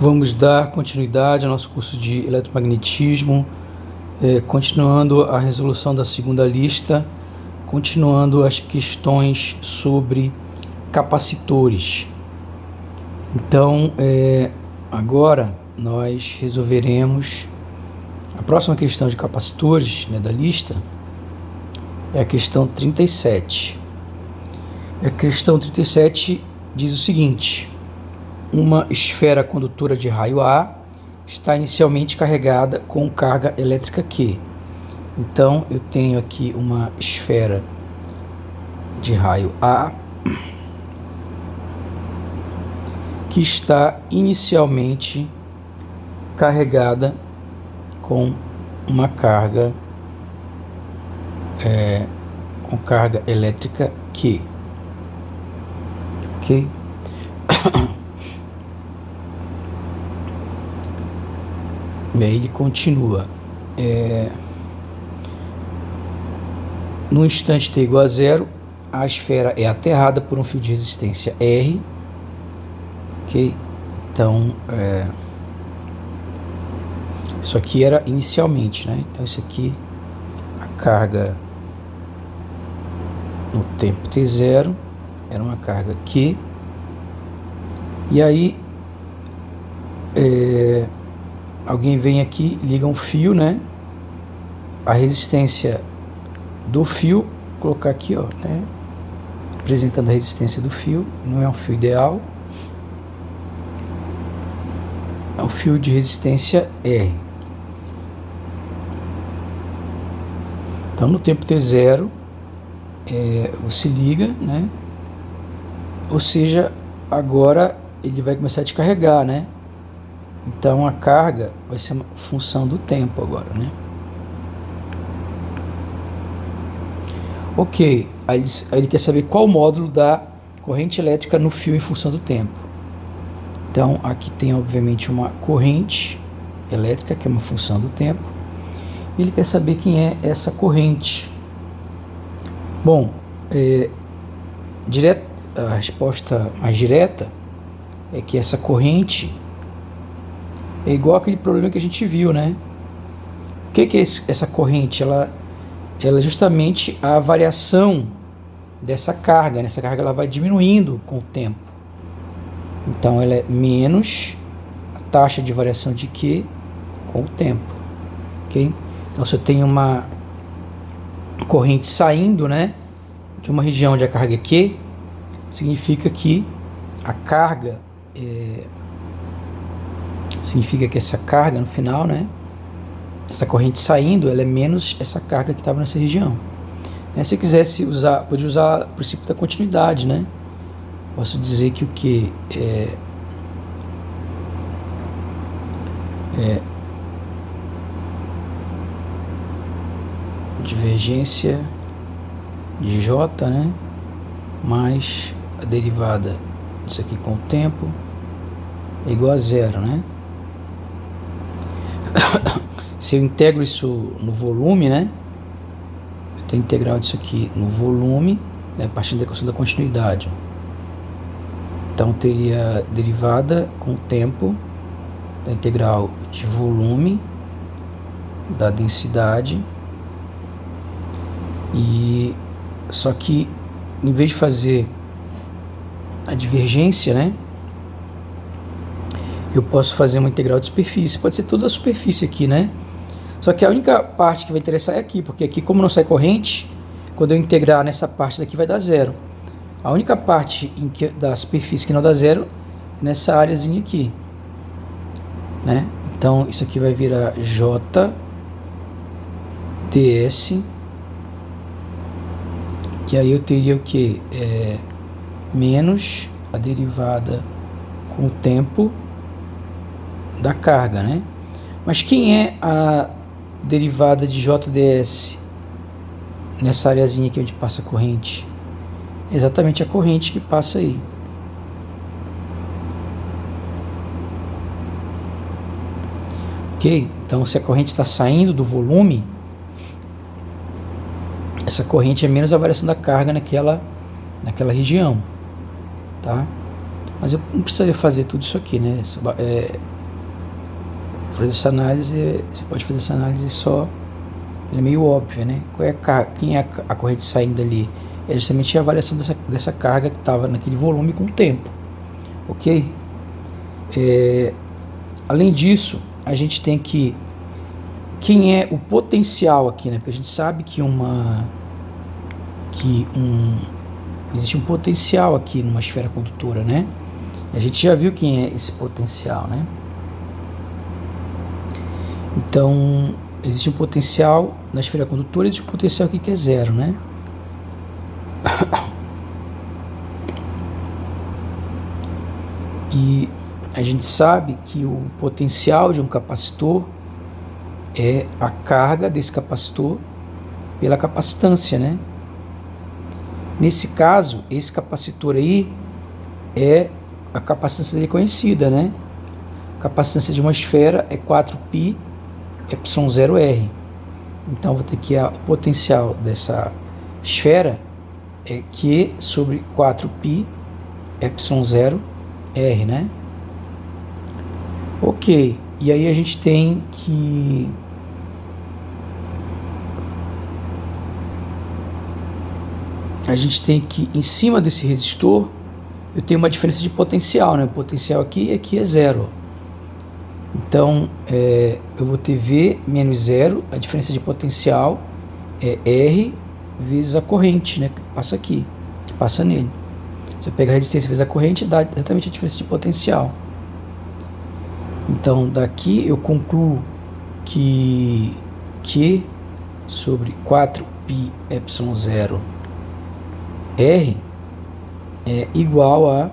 Vamos dar continuidade ao nosso curso de eletromagnetismo, continuando a resolução da segunda lista, continuando as questões sobre capacitores. Então, agora nós resolveremos a próxima questão de capacitores, da lista, é a questão 37. A questão 37 diz o seguinte: uma esfera condutora de raio A está inicialmente carregada com carga elétrica Q. Então, eu tenho aqui uma esfera de raio A que está inicialmente carregada com uma carga elétrica Q. Ok? E aí ele continua. No instante t igual a zero, a esfera é aterrada por um fio de resistência R. Ok? Então, isso aqui era inicialmente, né? Então, isso aqui, a carga no tempo t0 era uma carga Q. E aí, alguém vem aqui, liga um fio, né? A resistência do fio, vou colocar aqui, ó, né? Apresentando a resistência do fio, não é um fio ideal. É um fio de resistência R. Então, no tempo t0, você liga, né? Ou seja, agora ele vai começar a descarregar, né? Então, a carga vai ser uma função do tempo agora, né? Ok, aí ele quer saber qual o módulo da corrente elétrica no fio em função do tempo. Então, aqui tem, obviamente, uma corrente elétrica, que é uma função do tempo. Ele quer saber quem é essa corrente. Bom, a resposta mais direta é que essa corrente é igual aquele problema que a gente viu, né? O que é essa corrente? Ela é justamente a variação dessa carga. Essa carga ela vai diminuindo com o tempo. Então, ela é menos a taxa de variação de Q com o tempo. Ok? Então, se eu tenho uma corrente saindo, né, de uma região onde a carga é Q, significa que a carga significa que essa carga no final, né, essa corrente saindo, ela é menos essa carga que estava nessa região. Se eu quisesse usar, podia usar o princípio da continuidade, né? Posso dizer que o que divergência de J, né, mais a derivada disso aqui com o tempo é igual a zero, né? Se eu integro isso no volume, né, eu tenho integral disso aqui no volume, né, partindo da equação da continuidade. Então, teria derivada com o tempo da integral de volume da densidade. E só que, em vez de fazer a divergência, né, eu posso fazer uma integral de superfície. Pode ser toda a superfície aqui, né? Só que a única parte que vai interessar é aqui, porque aqui, como não sai corrente, quando eu integrar nessa parte daqui vai dar zero. A única parte da superfície que não dá zero é nessa áreazinha aqui, né? Então, isso aqui vai virar J ds. E aí eu teria o que? Menos a derivada com o tempo da carga, né? Mas quem é a derivada de JDS nessa areazinha aqui onde passa a corrente? Exatamente a corrente que passa aí. Ok? Então, se a corrente está saindo do volume, essa corrente é menos a variação da carga naquela região, tá? Mas eu não precisaria fazer tudo isso aqui, né? Fazer essa análise, você pode fazer essa análise só, é meio óbvia, né? Quem é a corrente saindo ali? É justamente a variação dessa carga que estava naquele volume com o tempo, ok? Além disso, a gente tem que quem é o potencial aqui, né? Porque a gente sabe que existe um potencial aqui numa esfera condutora, né? A gente já viu quem é esse potencial, né? Então, existe um potencial na esfera condutora e existe um potencial aqui que é zero, né? E a gente sabe que o potencial de um capacitor é a carga desse capacitor pela capacitância, né? Nesse caso, esse capacitor aí é a capacitância dele conhecida, né? A capacitância de uma esfera é 4π ε0r. Então, vou ter que o potencial dessa esfera é Q sobre 4π ε0r, né? Ok, e aí a gente tem que em cima desse resistor, eu tenho uma diferença de potencial, né? O potencial aqui é zero. Então, eu vou ter V menos zero, a diferença de potencial é R vezes a corrente, né? Que passa aqui, que passa nele. Se eu pegar a resistência vezes a corrente, dá exatamente a diferença de potencial. Então, daqui eu concluo que Q sobre 4π ε0 R é igual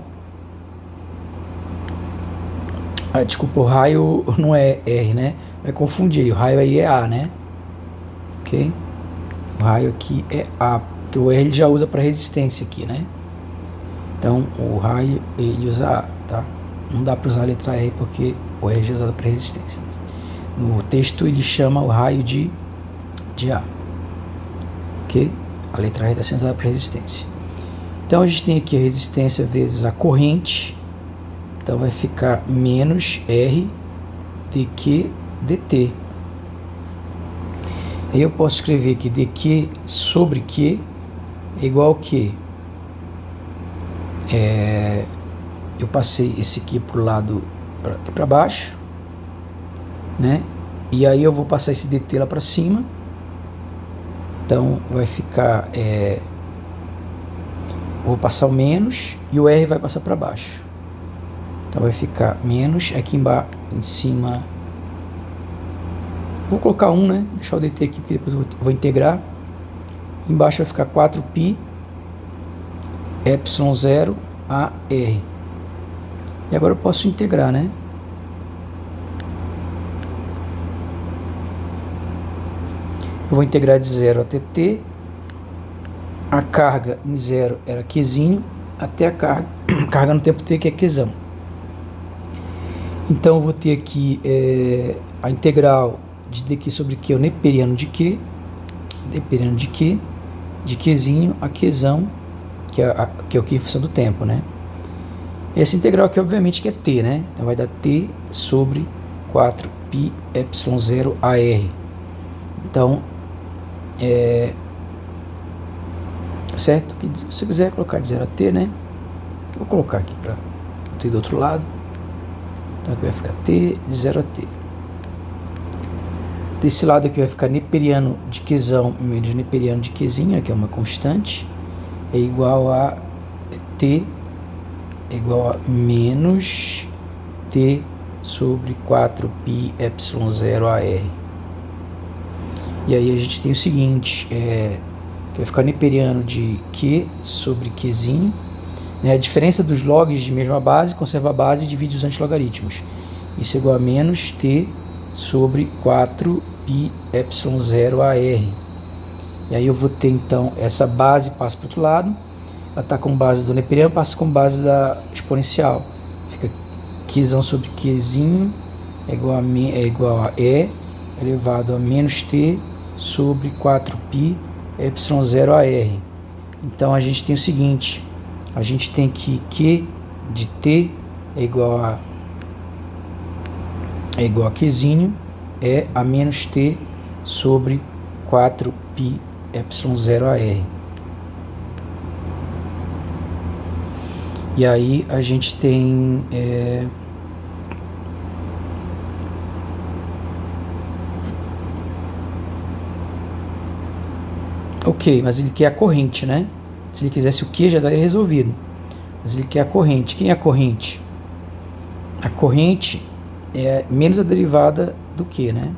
desculpa, o raio não é R, né? Vai confundir, o raio aí é A, né? Ok? O raio aqui é A, porque o R ele já usa para resistência aqui, né? Então, o raio ele usa A, tá? Não dá para usar a letra R porque o R já é usado para resistência. No texto ele chama o raio de A, ok? A letra R está sendo usada para resistência. Então a gente tem aqui a resistência vezes a corrente, então vai ficar menos R dQ dt. Aí eu posso escrever que dQ sobre Q é igual ao que? Eu passei esse aqui para o lado aqui para baixo, né? E aí eu vou passar esse dt lá para cima, então vai ficar vou passar o menos e o R vai passar para baixo. Então vai ficar menos aqui embaixo, em cima. Vou colocar 1, né? Deixar o dt aqui porque depois eu vou integrar. Embaixo vai ficar 4π ε0 a R. E agora eu posso integrar, né? Eu vou integrar de 0 até t. A carga em 0 era Qzinho, até a carga no tempo t, que é Qzão. Então eu vou ter aqui a integral de dq sobre q, o neperiano de q, de Qzinho a Qzão, que é o que em função do tempo, né? Essa integral aqui, obviamente, que é t, né? Então vai dar t sobre 4π ε0 AR. Então, certo? Se você quiser colocar de 0 a t, né? Vou colocar aqui para t do outro lado. Então aqui vai ficar t de 0 a t. Desse lado aqui vai ficar neperiano de Qzão menos neperiano de Qzinho, que é uma constante, é igual a t é igual a menos t sobre 4π ε0 AR. E aí a gente tem o seguinte, que vai ficar neperiano de Q sobre Qzinho, né? A diferença dos logs de mesma base, conserva a base e divide os antilogaritmos. Isso é igual a menos t sobre 4π ε0 AR. E aí eu vou ter então essa base passa para o outro lado, ela está com base do neperiano, passa com base da exponencial. Fica Qzão sobre Qzinho é igual a E elevado a menos t sobre 4π ε0 AR. Então a gente tem o seguinte, a gente tem que Q de T é igual a Qzinho, é a menos T sobre 4π epsilon 0 AR. E aí a gente tem ok, mas ele quer a corrente, né? Se ele quisesse o Q já daria resolvido. Mas ele quer a corrente. Quem é a corrente? A corrente é menos a derivada do Q, né?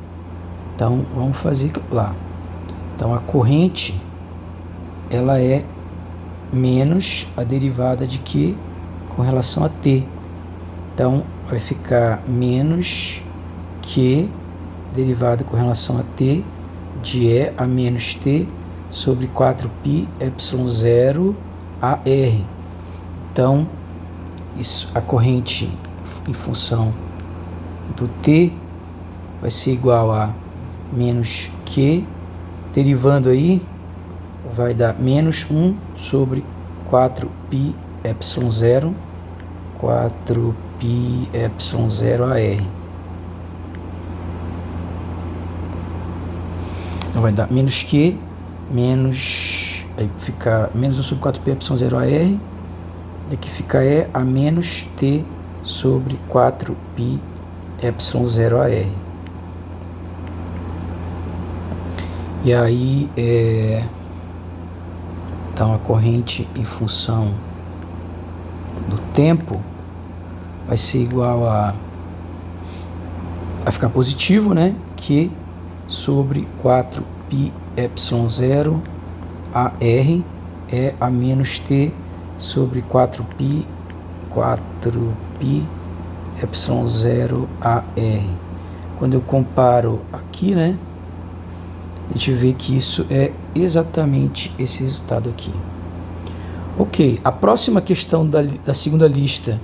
Então vamos fazer lá. Então a corrente ela é menos a derivada de Q com relação a T. Então vai ficar menos Q derivada com relação a T de E a menos T sobre 4π epsilon 0 AR. Então isso, a corrente em função do T vai ser igual a menos Q, derivando aí vai dar menos 1 sobre 4π epsilon 0 AR. Então vai dar menos Q, menos, aí fica menos 1 sobre 4π epsilon 0 AR, daqui fica E a menos T sobre 4π epsilon 0 AR. E aí então a corrente em função do tempo vai ser igual a ficar positivo, né? Q sobre 4π epsilon 0 AR é a menos T sobre 4π epsilon 0 AR. Quando eu comparo aqui, né? A gente vê que isso é exatamente esse resultado aqui. Ok, a próxima questão da segunda lista,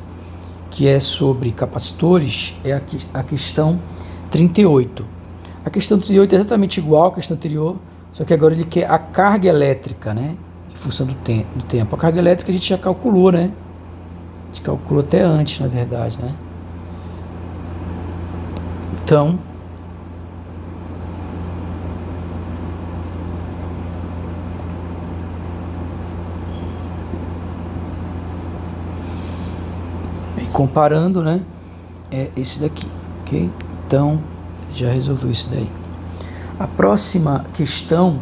que é sobre capacitores, é a questão 38. A questão 38 é exatamente igual à questão anterior, só que agora ele quer a carga elétrica, né? Em função do tempo. A carga elétrica a gente já calculou, né? A gente calculou até antes, na verdade, né? Então, comparando, né, é esse daqui, ok? Então, já resolveu isso daí. A próxima questão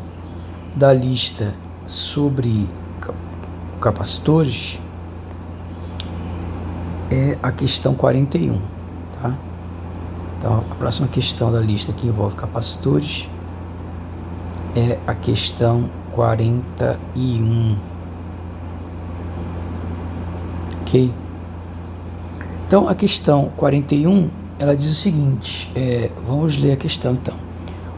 da lista sobre capacitores é a questão 41, tá? Então, a próxima questão da lista que envolve capacitores é a questão 41, ok? Então, a questão 41, ela diz o seguinte, vamos ler a questão então.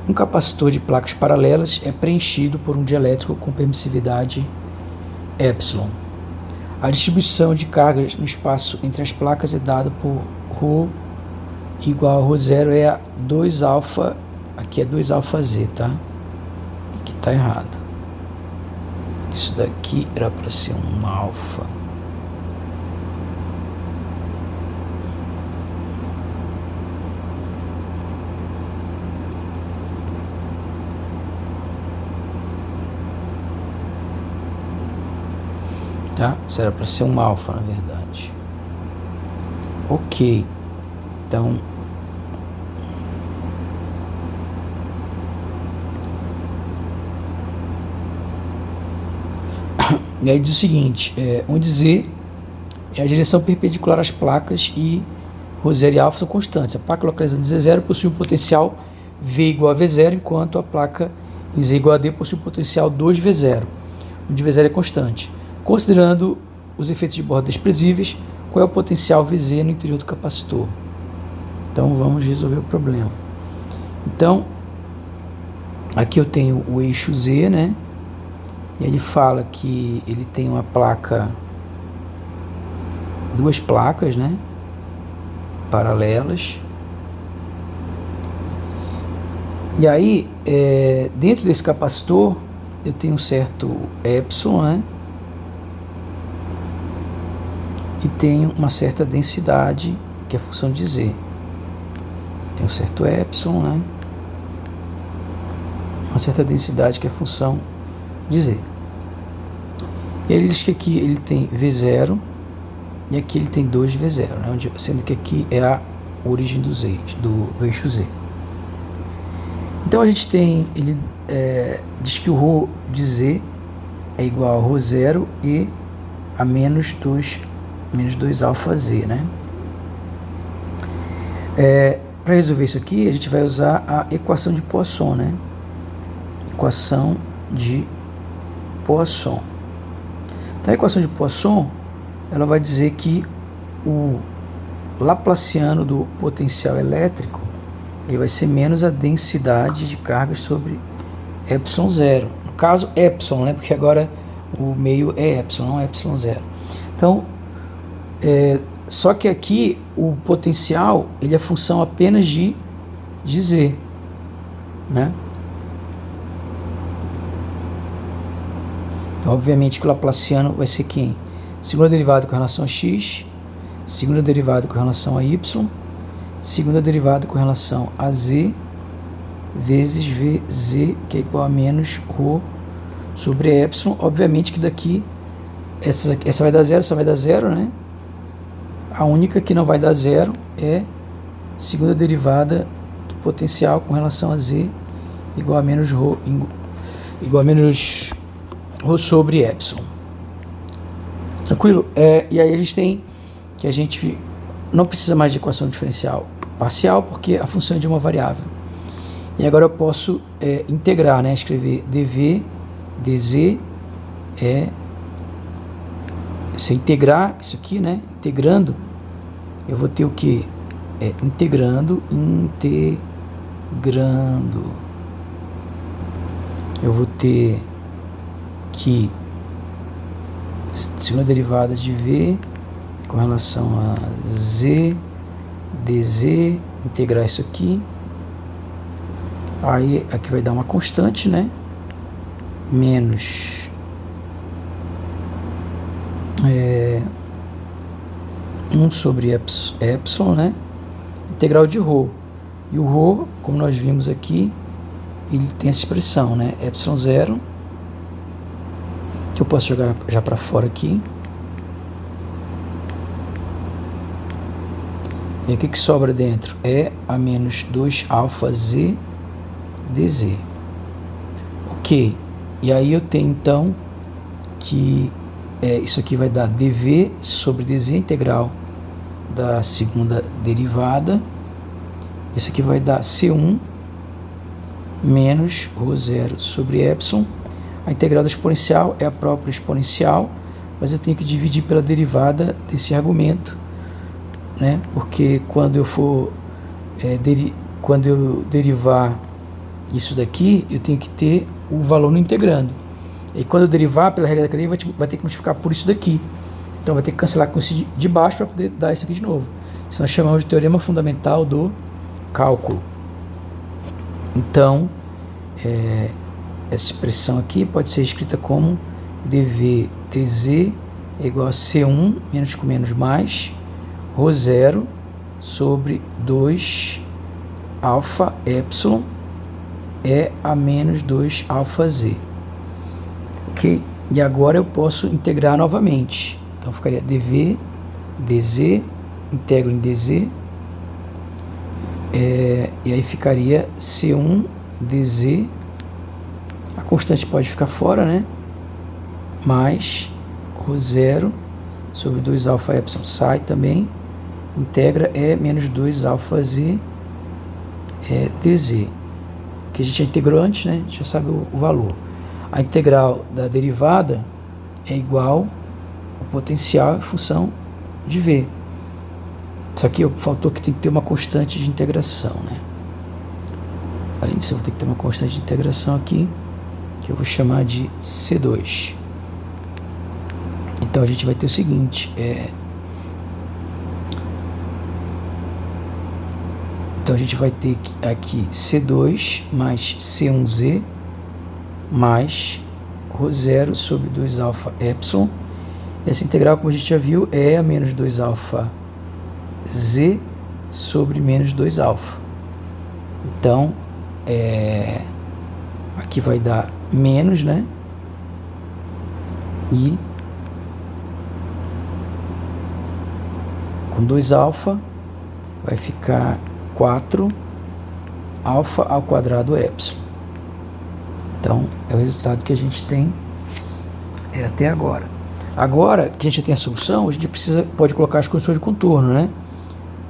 Um capacitor de placas paralelas é preenchido por um dielétrico com permissividade epsilon. A distribuição de cargas no espaço entre as placas é dada por ρ igual a ρ0 é a 2α, aqui é 2αz, tá? Aqui tá errado. Isso daqui era para ser um alfa. Tá? Isso era para ser um alfa, na verdade. Ok. Então, e aí diz o seguinte, onde Z é a direção perpendicular às placas e ρ0 e alfa são constantes. A placa localizada em Z0 possui um potencial V igual a V0, enquanto a placa em Z igual a D possui um potencial 2V0, onde V0 é constante. Considerando os efeitos de borda desprezíveis, qual é o potencial Vz no interior do capacitor? Então vamos resolver o problema. Então, aqui eu tenho o eixo Z, né? E ele fala que ele tem uma placa, duas placas, né? Paralelas. E aí, dentro desse capacitor, eu tenho um certo epsilon, né? e tenho uma certa densidade, que é a função de Z. Tem um certo epsilon, né? Uma certa densidade, que é a função de Z. Ele diz que aqui ele tem V0 e aqui ele tem 2V0, né? Sendo que aqui é a origem do Z, do eixo Z. Então a gente tem, ele diz que o ρ de Z é igual a ρ0 e a menos 2 alfa Z, né? Para resolver isso aqui, a gente vai usar a equação de Poisson, né? Equação de Poisson. Então, a equação de Poisson, ela vai dizer que o laplaciano do potencial elétrico, ele vai ser menos a densidade de cargas sobre epsilon zero. No caso, epsilon, né? Porque agora o meio é epsilon, não é epsilon zero. Então, só que aqui o potencial, ele é função apenas de Z, né? Então, obviamente que o laplaciano vai ser quem? Segunda derivada com relação a x, segunda derivada com relação a y, segunda derivada com relação a z, vezes vz, que é igual a menos ρ sobre epsilon. Obviamente que daqui, essa vai dar zero, essa vai dar zero, né? A única que não vai dar zero é segunda derivada do potencial com relação a z, igual a menos ρ, igual a menos ρ sobre epsilon. Tranquilo? E aí a gente tem que a gente não precisa mais de equação diferencial parcial, porque a função é de uma variável. E agora eu posso integrar, né? Escrever dv, dz, se eu integrar isso aqui, né? Integrando, eu vou ter o que? Integrando, eu vou ter que segunda derivada de v com relação a z, dz, integrar isso aqui. Aí aqui vai dar uma constante, né? Menos 1 sobre epsilon, né? Integral de ρ. E o ρ, como nós vimos aqui, ele tem essa expressão, né? Epsilon zero, que eu posso jogar já para fora aqui. E o que sobra dentro? É a menos 2 alfa z dz. Ok. E aí eu tenho então que isso aqui vai dar dv sobre dz integral da segunda derivada. Isso aqui vai dar C1 menos ρ0 sobre epsilon. A integral da exponencial é a própria exponencial, mas eu tenho que dividir pela derivada desse argumento, né? Porque quando eu for quando eu derivar isso daqui, eu tenho que ter o valor no integrando. E quando eu derivar pela regra da cadeia, vai ter que multiplicar por isso daqui. Então vai ter que cancelar com isso de baixo para poder dar isso aqui de novo. Isso nós chamamos de teorema fundamental do cálculo. Então, essa expressão aqui pode ser escrita como dv dz é igual a C1 menos com menos mais ρ0 sobre 2 alfa epsilon a menos 2 alfa z. Ok? E agora eu posso integrar novamente. Então ficaria dv dz, integro em dz, e aí ficaria C1 dz, a constante pode ficar fora, né? Mais ρ0 sobre 2 alfa epsilon sai também, integra menos 2 alfa z dz, que a gente já integrou antes, né? A gente já sabe o valor. A integral da derivada é igual ao potencial em função de v. Isso aqui faltou que tem que ter uma constante de integração, né? Além disso, eu vou ter que ter uma constante de integração aqui, que eu vou chamar de C2. Então a gente vai ter o seguinte, então a gente vai ter aqui C2 mais C1Z mais ρ0 sobre 2 alfa epsilon, Essa integral, como a gente já viu, é a menos 2 alfa z sobre menos 2 alfa. Então, aqui vai dar menos, né? E com 2 alfa vai ficar 4 alfa ao quadrado epsilon. Então, é o resultado que a gente tem até agora. Agora que a gente tem a solução, a gente pode colocar as condições de contorno, né?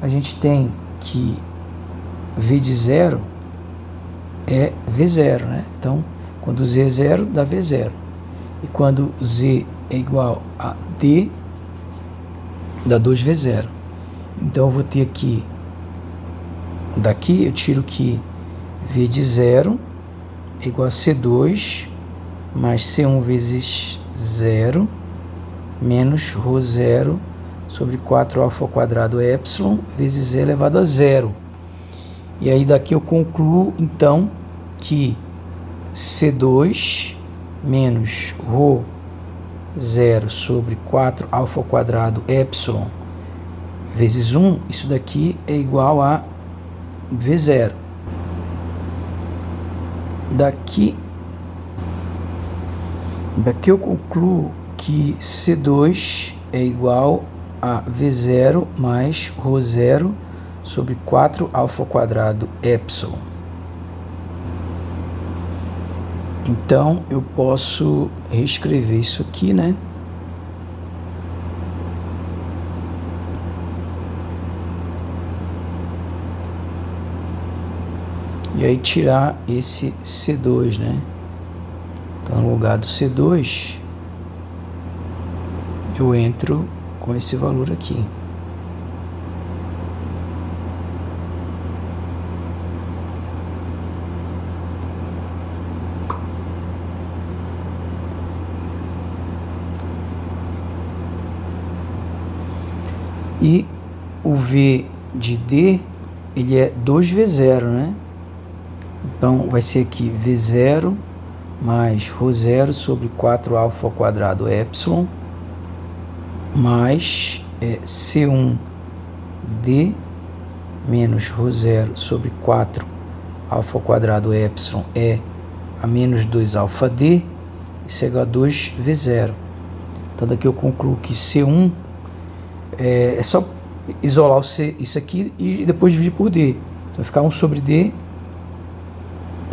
A gente tem que v de zero é v0, né? Então, quando z é zero, dá v0. E quando z é igual a d, dá 2v0. Então, eu vou ter aqui, daqui eu tiro que v de zero é igual a c2 mais c1 vezes 0 menos ρ0 sobre 4 alfa ao quadrado epsilon vezes z elevado a zero. E aí daqui eu concluo, então, que C2 menos ρ0 sobre 4 alfa ao quadrado epsilon vezes 1, isso daqui é igual a V0. Daqui eu concluo que C2 é igual a V0 mais ρ0 sobre 4 alfa ao quadrado epsilon. Então, eu posso reescrever isso aqui, né? E aí tirar esse C2, né? Então, no lugar do C2, eu entro com esse valor aqui. E o V de D, ele é 2V0, né? Então, vai ser aqui V0 mais ρ0 sobre 4 alfa ao quadrado epsilon mais C1D menos ρ0 sobre 4 alfa ao quadrado epsilon é a menos 2 alfa D, isso é igual a 2V0. Então, daqui eu concluo que C1 é só isolar isso aqui e depois dividir por D. Então, vai ficar 1 sobre D.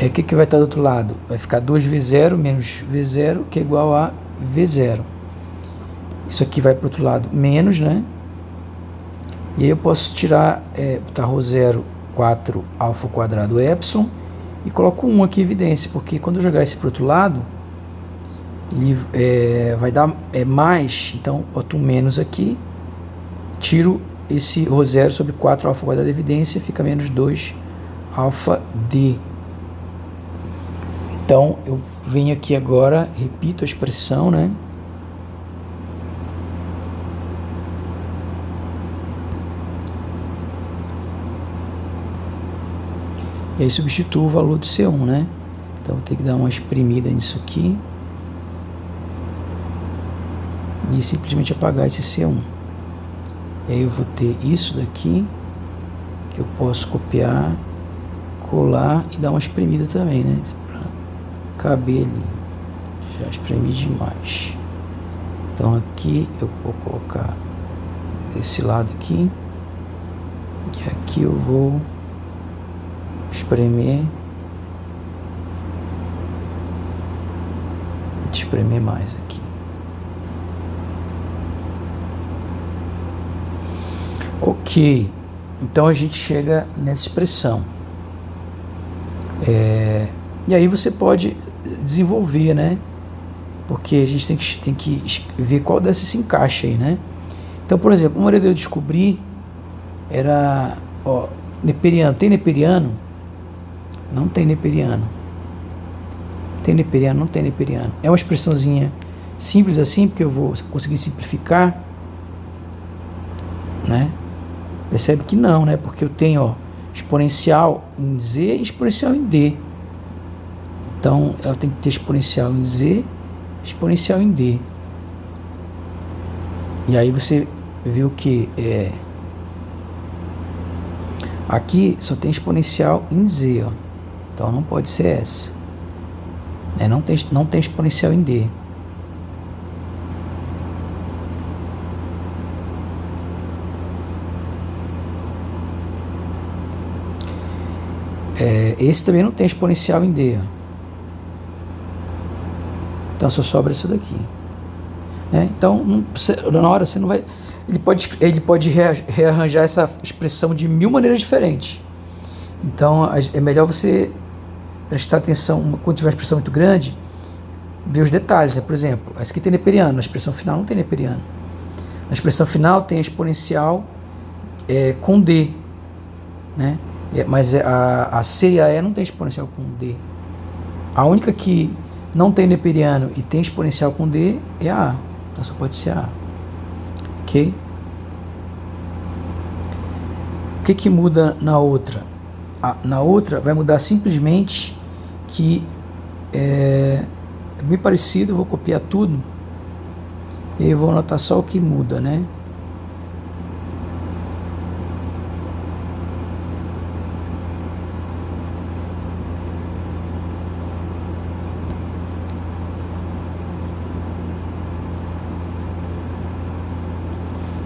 O que vai estar do outro lado? Vai ficar 2V0 menos V0, que é igual a V0. Isso aqui vai para o outro lado, menos, né? E aí eu posso tirar, botar ρ0, 4 alfa ao quadrado epsilon, e coloco 1 aqui em evidência, porque quando eu jogar esse para o outro lado, ele vai dar mais, então boto um menos aqui, tiro esse ρ0 sobre 4 alfa ao quadrado de evidência, fica menos 2 alfa d. Então, eu venho aqui agora, repito a expressão, né? E aí substituo o valor do C1, né? Então, vou ter que dar uma espremida nisso aqui. E simplesmente apagar esse C1. E aí eu vou ter isso daqui, que eu posso copiar, colar e dar uma espremida também, né? Caber ali, já espremi demais. Então aqui eu vou colocar esse lado aqui e aqui eu vou espremer mais aqui. Ok, então a gente chega nessa expressão. E aí você pode desenvolver, né? Porque a gente tem que ver qual dessas se encaixa aí, né? Então, por exemplo, uma maneira de eu descobrir era, neperiano. Tem neperiano? Não tem neperiano. Tem neperiano? Não tem neperiano. É uma expressãozinha simples assim, porque eu vou conseguir simplificar, né? Percebe que não, né? Porque eu tenho, exponencial em Z e exponencial em D. Então, ela tem que ter exponencial em Z, exponencial em D. E aí você viu que aqui só tem exponencial em Z, ó. Então não pode ser essa. Não tem exponencial em D. Esse também não tem exponencial em D, ó. Então só sobra isso daqui, né? Então na hora você não vai, ele pode rearranjar essa expressão de 1000 maneiras diferentes. Então é melhor você prestar atenção quando tiver uma expressão muito grande, ver os detalhes, né? Por exemplo, essa aqui tem neperiano, na expressão final não tem neperiano. Na expressão final tem exponencial com D, né? Mas a C e a E não tem exponencial com D. A única que não tem neperiano e tem exponencial com D é a A. Então só pode ser a A. Ok? O que muda na outra? Na outra vai mudar simplesmente que é bem parecido. Eu vou copiar tudo e eu vou anotar só o que muda, né?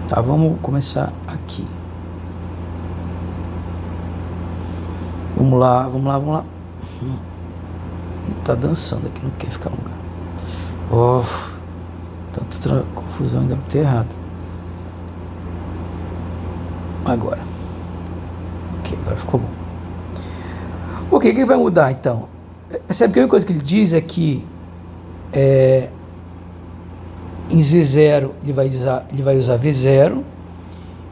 Tá, vamos começar aqui. Vamos lá. Tá dançando aqui, não quer ficar no lugar. Tanta confusão, ainda botei errado. Agora. Ok, agora ficou bom. Ok, o que vai mudar então? Percebe que a única coisa que ele diz é que em Z0 ele vai usar V0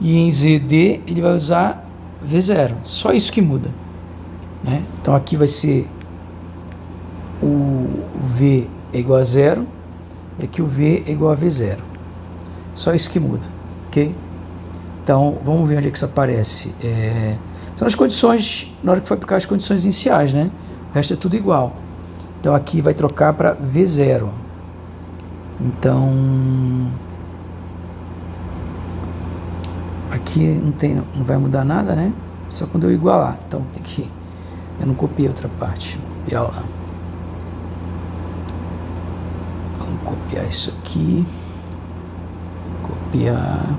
e em ZD ele vai usar V0. Só isso que muda, né? Então aqui vai ser o V é igual a 0 e aqui o V é igual a V0. Só isso que muda, ok? Então vamos ver onde é que isso aparece. São as condições, na hora que for aplicar as condições iniciais, né? O resto é tudo igual. Então aqui vai trocar para V0. Então aqui não vai mudar nada, né? Só quando eu igualar. Então eu não copiei outra parte, vou copiar lá. Vamos copiar isso aqui, copiar,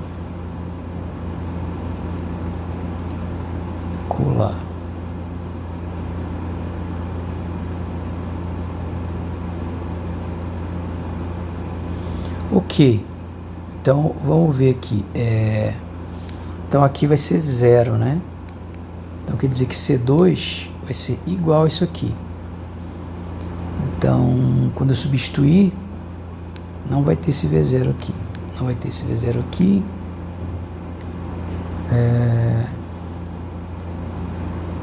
colar. Ok, então vamos ver aqui. Então aqui vai ser 0, né? Então quer dizer que C2 vai ser igual a isso aqui. Então quando eu substituir, não vai ter esse V0 aqui. Não vai ter esse V0 aqui.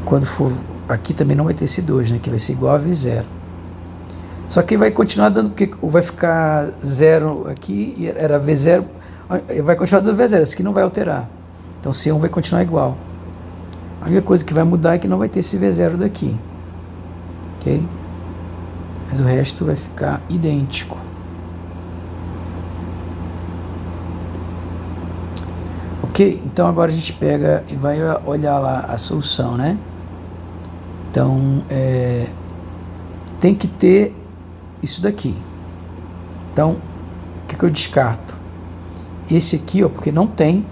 Quando for aqui também não vai ter esse 2, né? Que vai ser igual a V0. Só que vai continuar dando, porque vai ficar 0 aqui, e era V0, vai continuar dando V0, isso aqui não vai alterar. Então C1 vai continuar igual. A única coisa que vai mudar é que não vai ter esse V0 daqui. Ok? Mas o resto vai ficar idêntico. Ok? Então agora a gente pega e vai olhar lá a solução, né? Então, tem que ter isso daqui. Então, o que eu descarto? Esse aqui, ó, porque não tem,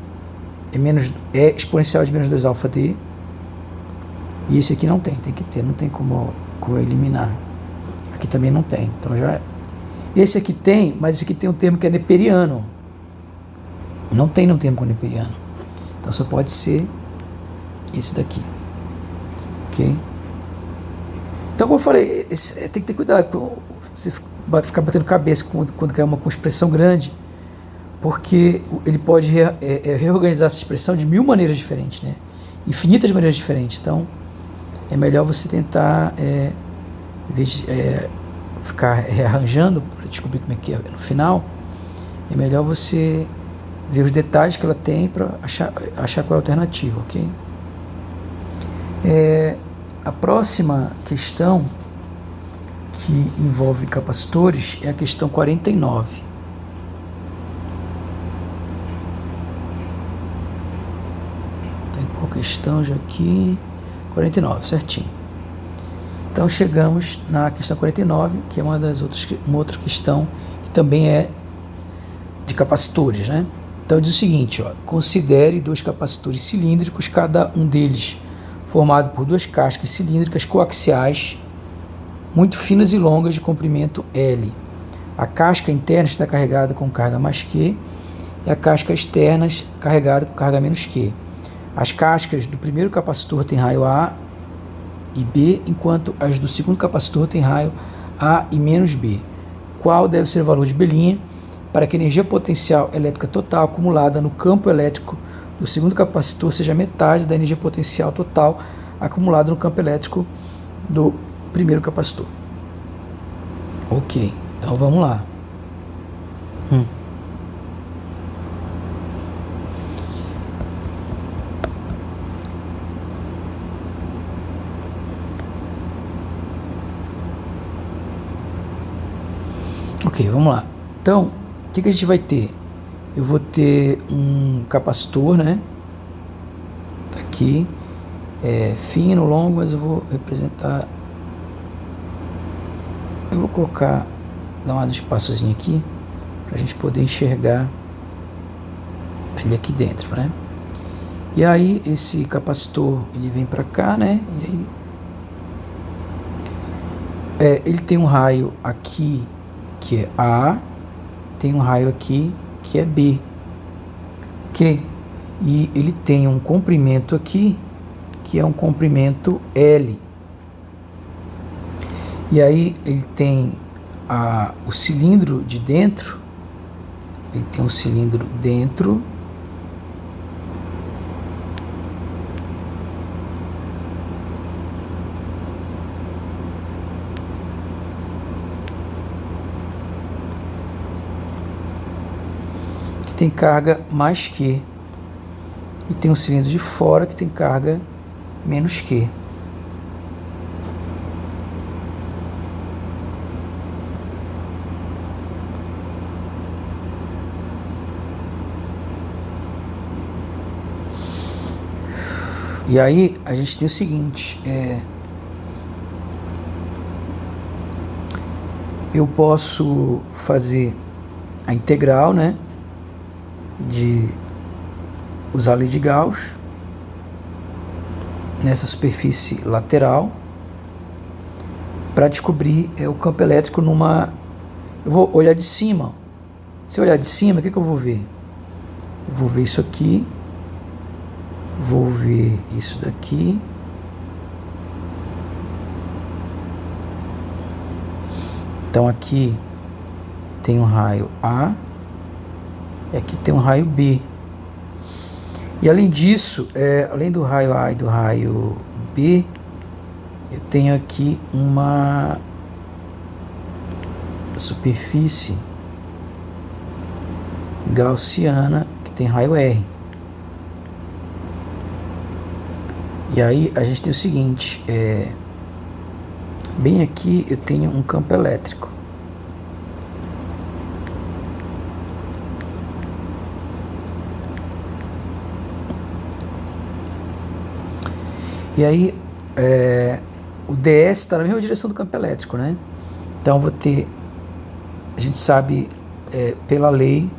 é exponencial de menos 2 alfa d, e esse aqui não tem que ter, não tem como eliminar. Aqui também não tem, então já esse aqui tem, mas esse aqui tem um termo que é neperiano. Não tem um termo com neperiano. Então só pode ser esse daqui. Ok? Então, como eu falei, tem que ter cuidado com você ficar batendo cabeça quando cai com expressão grande, porque ele pode reorganizar essa expressão de 1000 maneiras diferentes, né? Infinitas maneiras diferentes. Então, é melhor você tentar ficar rearranjando para descobrir como é que é no final. É melhor você ver os detalhes que ela tem para achar qual é a alternativa, ok? A próxima questão que envolve capacitores é a questão 49. questão já aqui, 49, certinho. Então chegamos na questão 49, que é uma outra questão que também é de capacitores, né? Então diz o seguinte, ó, considere dois capacitores cilíndricos, cada um deles formado por duas cascas cilíndricas coaxiais muito finas e longas de comprimento L. A casca interna está carregada com carga mais Q e a casca externa carregada com carga menos Q. As cascas do primeiro capacitor têm raio A e B, enquanto as do segundo capacitor têm raio A e menos B. Qual deve ser o valor de B' para que a energia potencial elétrica total acumulada no campo elétrico do segundo capacitor seja metade da energia potencial total acumulada no campo elétrico do primeiro capacitor? Ok, então vamos lá. Ok, vamos lá. Então, o que a gente vai ter? Eu vou ter um capacitor, né? Tá aqui, fino, longo, mas eu vou representar. Eu vou colocar, dar um espaçozinho aqui, para a gente poder enxergar ele aqui dentro, né? E aí esse capacitor ele vem para cá, né? E aí, ele tem um raio aqui que é A, tem um raio aqui que é B, ok? E ele tem um comprimento aqui que é um comprimento L. E aí ele tem o cilindro de dentro, ele tem um cilindro dentro, que tem carga mais Q, e tem um cilindro de fora que tem carga menos Q. E aí a gente tem o seguinte, eu posso fazer a integral, né, de usar a lei de Gauss nessa superfície lateral para descobrir o campo elétrico numa... Eu vou olhar de cima. Se eu olhar de cima, o que eu vou ver? Eu vou ver isso aqui, vou ver isso daqui, então aqui tem um raio A e aqui tem um raio B, e além disso, além do raio A e do raio B, eu tenho aqui uma superfície gaussiana que tem raio R. E aí a gente tem o seguinte, bem aqui eu tenho um campo elétrico. E aí o DS está na mesma direção do campo elétrico, né? Então vou ter, a gente sabe pela lei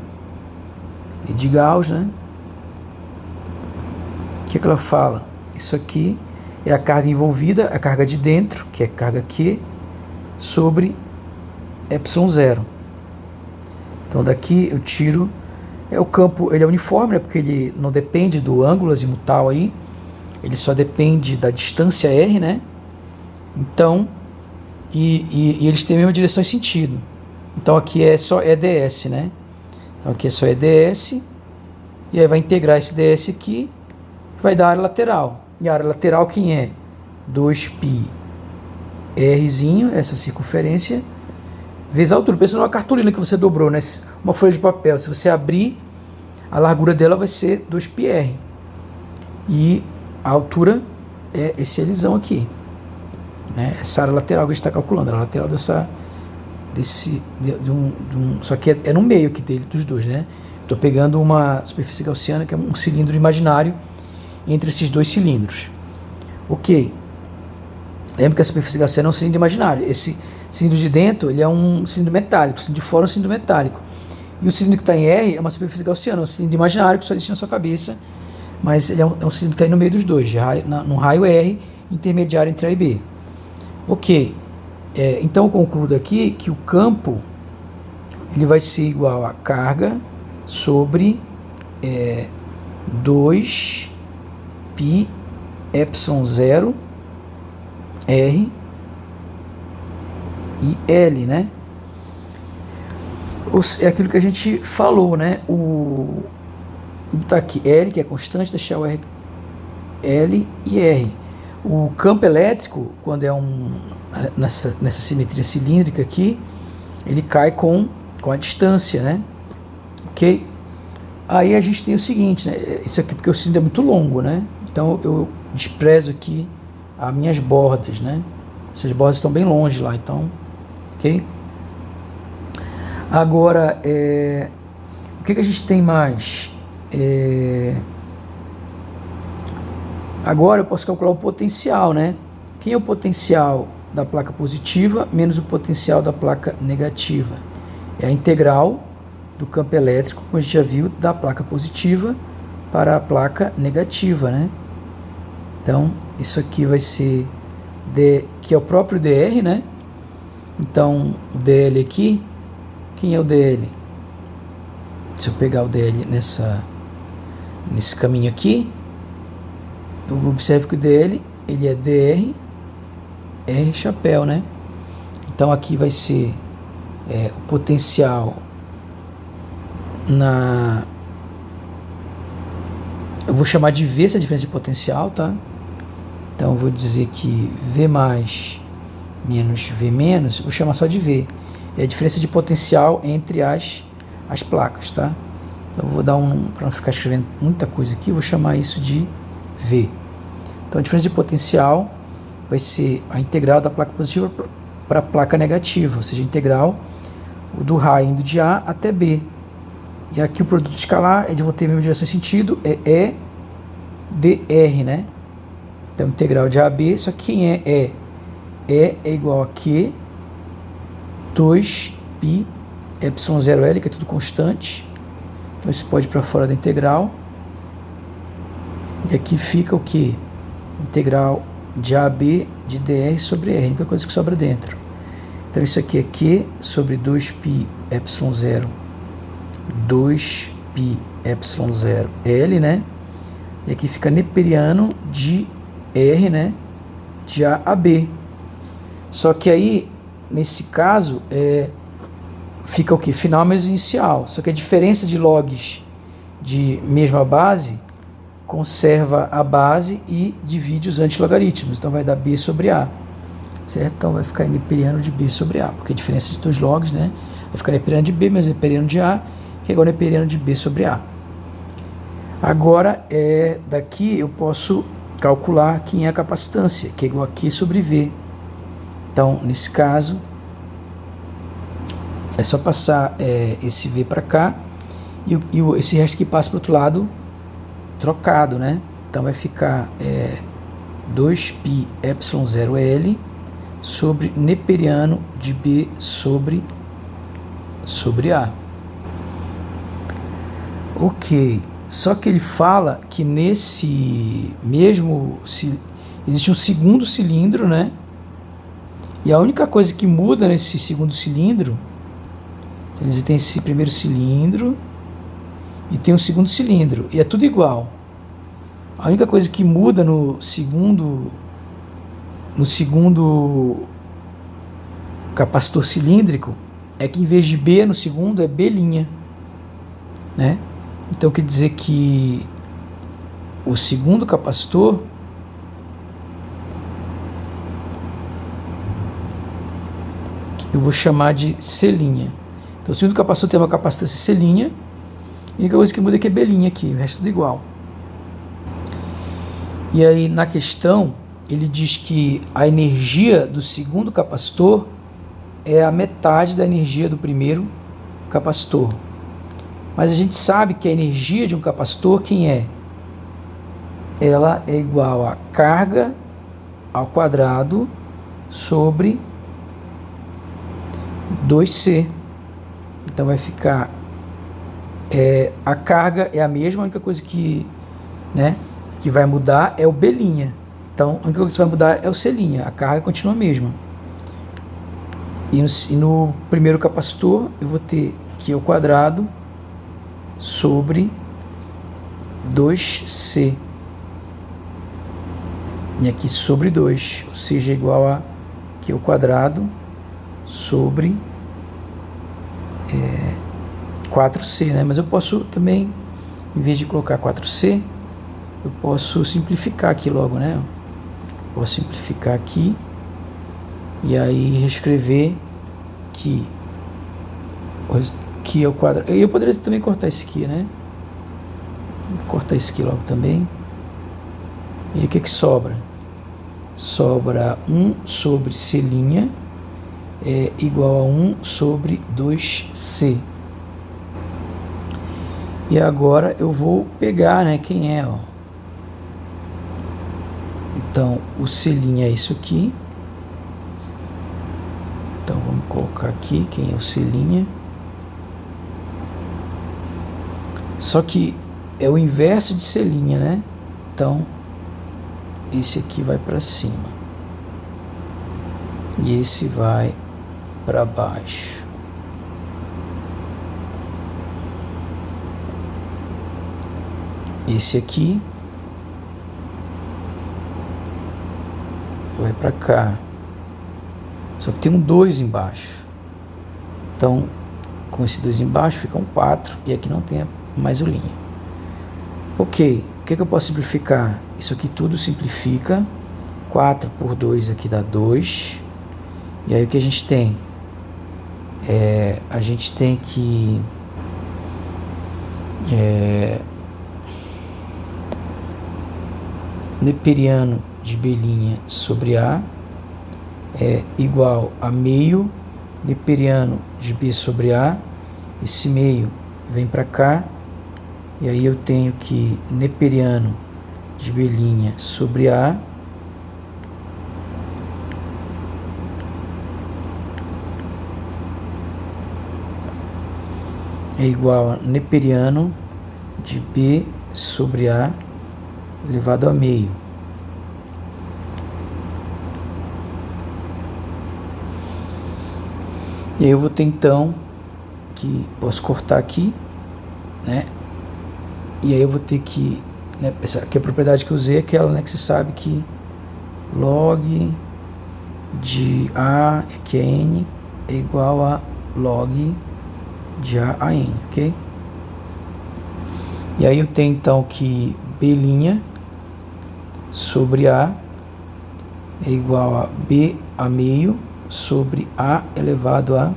de Gauss, né? O que ela fala? Isso aqui é a carga envolvida, a carga de dentro, que é carga Q, sobre ε0. Então daqui eu tiro, o campo, ele é uniforme, né, porque ele não depende do ângulo azimutal aí, ele só depende da distância R, né? Então, e eles têm a mesma direção e sentido. Então aqui é só EDS, né? Então aqui é só EDS, e aí vai integrar esse DS aqui, vai dar a área lateral. E a área lateral quem é? 2π Rzinho, essa circunferência, vezes a altura. Pensa numa cartolina que você dobrou, né? Uma folha de papel. Se você abrir, a largura dela vai ser 2πr. E a altura é esse Lzão aqui, né? Essa área lateral que a gente está calculando, a lateral só que é no meio aqui dos dois, né? Estou pegando uma superfície gaussiana que é um cilindro imaginário entre esses dois cilindros. Ok. Lembra que a superfície gasosa é um cilindro imaginário. Esse cilindro de dentro ele é um cilindro metálico, o cilindro de fora é um cilindro metálico. E o cilindro que está em R é uma superfície gaussiana, um cilindro imaginário que só existe na sua cabeça, mas ele é um cilindro que está aí no meio dos dois, num raio R intermediário entre A e B. Ok. Então eu concluo aqui que o campo ele vai ser igual a carga sobre 2 π epsilon 0 R e L, né? É aquilo que a gente falou, né? Tá aqui L, que é constante, deixar o R, L e R. O campo elétrico, quando é nessa simetria cilíndrica aqui, ele cai com a distância, né? Ok? Aí a gente tem o seguinte, né? Isso aqui porque o cilindro é muito longo, né? Então eu desprezo aqui as minhas bordas, né? Essas bordas estão bem longe lá, então, ok? Agora, o que a gente tem mais? Agora eu posso calcular o potencial, né? Quem é o potencial da placa positiva menos o potencial da placa negativa? É a integral do campo elétrico, como a gente já viu, da placa positiva para a placa negativa, né? Então, isso aqui vai ser que é o próprio dr, né? Então, o dl aqui, quem é o dl? Se eu pegar o dl nesse caminho aqui, eu observo que o dl, ele é dr, r chapéu, né? Então, aqui vai ser o potencial eu vou chamar de V essa diferença de potencial, tá? Então eu vou dizer que V mais menos V menos, vou chamar só de V. É a diferença de potencial entre as placas, tá? Então eu vou dar para não ficar escrevendo muita coisa aqui, vou chamar isso de V. Então a diferença de potencial vai ser a integral da placa positiva para a placa negativa, ou seja, a integral do raio indo de A até B. E aqui o produto escalar é de vou ter a mesma direção e sentido, é dr, né? Então, integral de A a B, só que quem é igual a Q 2 π epsilon 0L, que é tudo constante. Então, isso pode ir para fora da integral. E aqui fica o que? Integral de A a B de dr sobre R, a única coisa que sobra dentro. Então, isso aqui é Q sobre 2 π epsilon 0 2 π epsilon 0 L, né? E aqui fica neperiano de R, né? De A a B. Só que aí, nesse caso, fica o que? Final menos inicial. Só que a diferença de logs de mesma base conserva a base e divide os antilogaritmos. Então vai dar B sobre A. Certo? Então vai ficar neperiano de B sobre A. Porque a diferença de dois logs, né? Vai ficar neperiano de B menos neperiano de A, que é igual a neperiano de B sobre A. Agora, daqui eu posso calcular quem é a capacitância, que é igual a Q sobre V. Então, nesse caso, é só passar esse V para cá e esse resto que passa para o outro lado trocado, né? Então vai ficar 2 π epsilon 0 L sobre neperiano de B sobre A. Ok, só que ele fala que nesse mesmo existe um segundo cilindro, né? E a única coisa que muda nesse segundo cilindro, eles têm esse primeiro cilindro e tem um segundo cilindro, e é tudo igual. A única coisa que muda no segundo capacitor cilíndrico é que em vez de B no segundo é B', né? Então quer dizer que o segundo capacitor eu vou chamar de C'. Então o segundo capacitor tem uma capacitância C', e a única coisa que muda é que é B' aqui, o resto é tudo igual. E aí na questão ele diz que a energia do segundo capacitor é a metade da energia do primeiro capacitor. Mas a gente sabe que a energia de um capacitor, quem é? ela é igual a carga ao quadrado sobre 2C. Então vai ficar, a carga é a mesma, a única coisa que, né, que vai mudar é o B'. Então a única coisa que vai mudar é o C', a carga continua a mesma. E no primeiro capacitor eu vou ter Q ao quadrado sobre 2C. E aqui sobre 2, ou seja, igual a Q ao quadrado sobre 4C, né? Mas eu posso também, em vez de colocar 4C, eu posso simplificar aqui logo, né? Posso simplificar aqui e aí reescrever que é o quadrado. Eu poderia também cortar isso aqui, né? Vou cortar isso aqui logo também. E aí o que sobra? Sobra 1 sobre C' é igual a 1 sobre 2C. E agora eu vou pegar, né, quem é, ó. Então, o C' é isso aqui. Então, vamos colocar aqui quem é o C'. Só que é o inverso de C', né? Então, esse aqui vai para cima. E esse vai para baixo. Esse aqui vai para cá. Só que tem um 2 embaixo. Então, com esse 2 embaixo fica um 4 e aqui não tem mais o linha. Ok, o que eu posso simplificar? Isso aqui tudo simplifica. 4 por 2 aqui dá 2. E aí o que a gente tem? A gente tem que neperiano de B' sobre A é igual a meio neperiano de B sobre A. Esse meio vem para cá. E aí eu tenho que neperiano de B' sobre A é igual a neperiano de B sobre A elevado a meio. E aí eu vou ter então que posso cortar aqui, né? E aí eu vou ter que, né, essa aqui é a propriedade que eu usei, aquela, né, que você sabe que log de A, que é N, é igual a log de A a N, ok? E aí eu tenho então que B' sobre A é igual a B a meio sobre A elevado a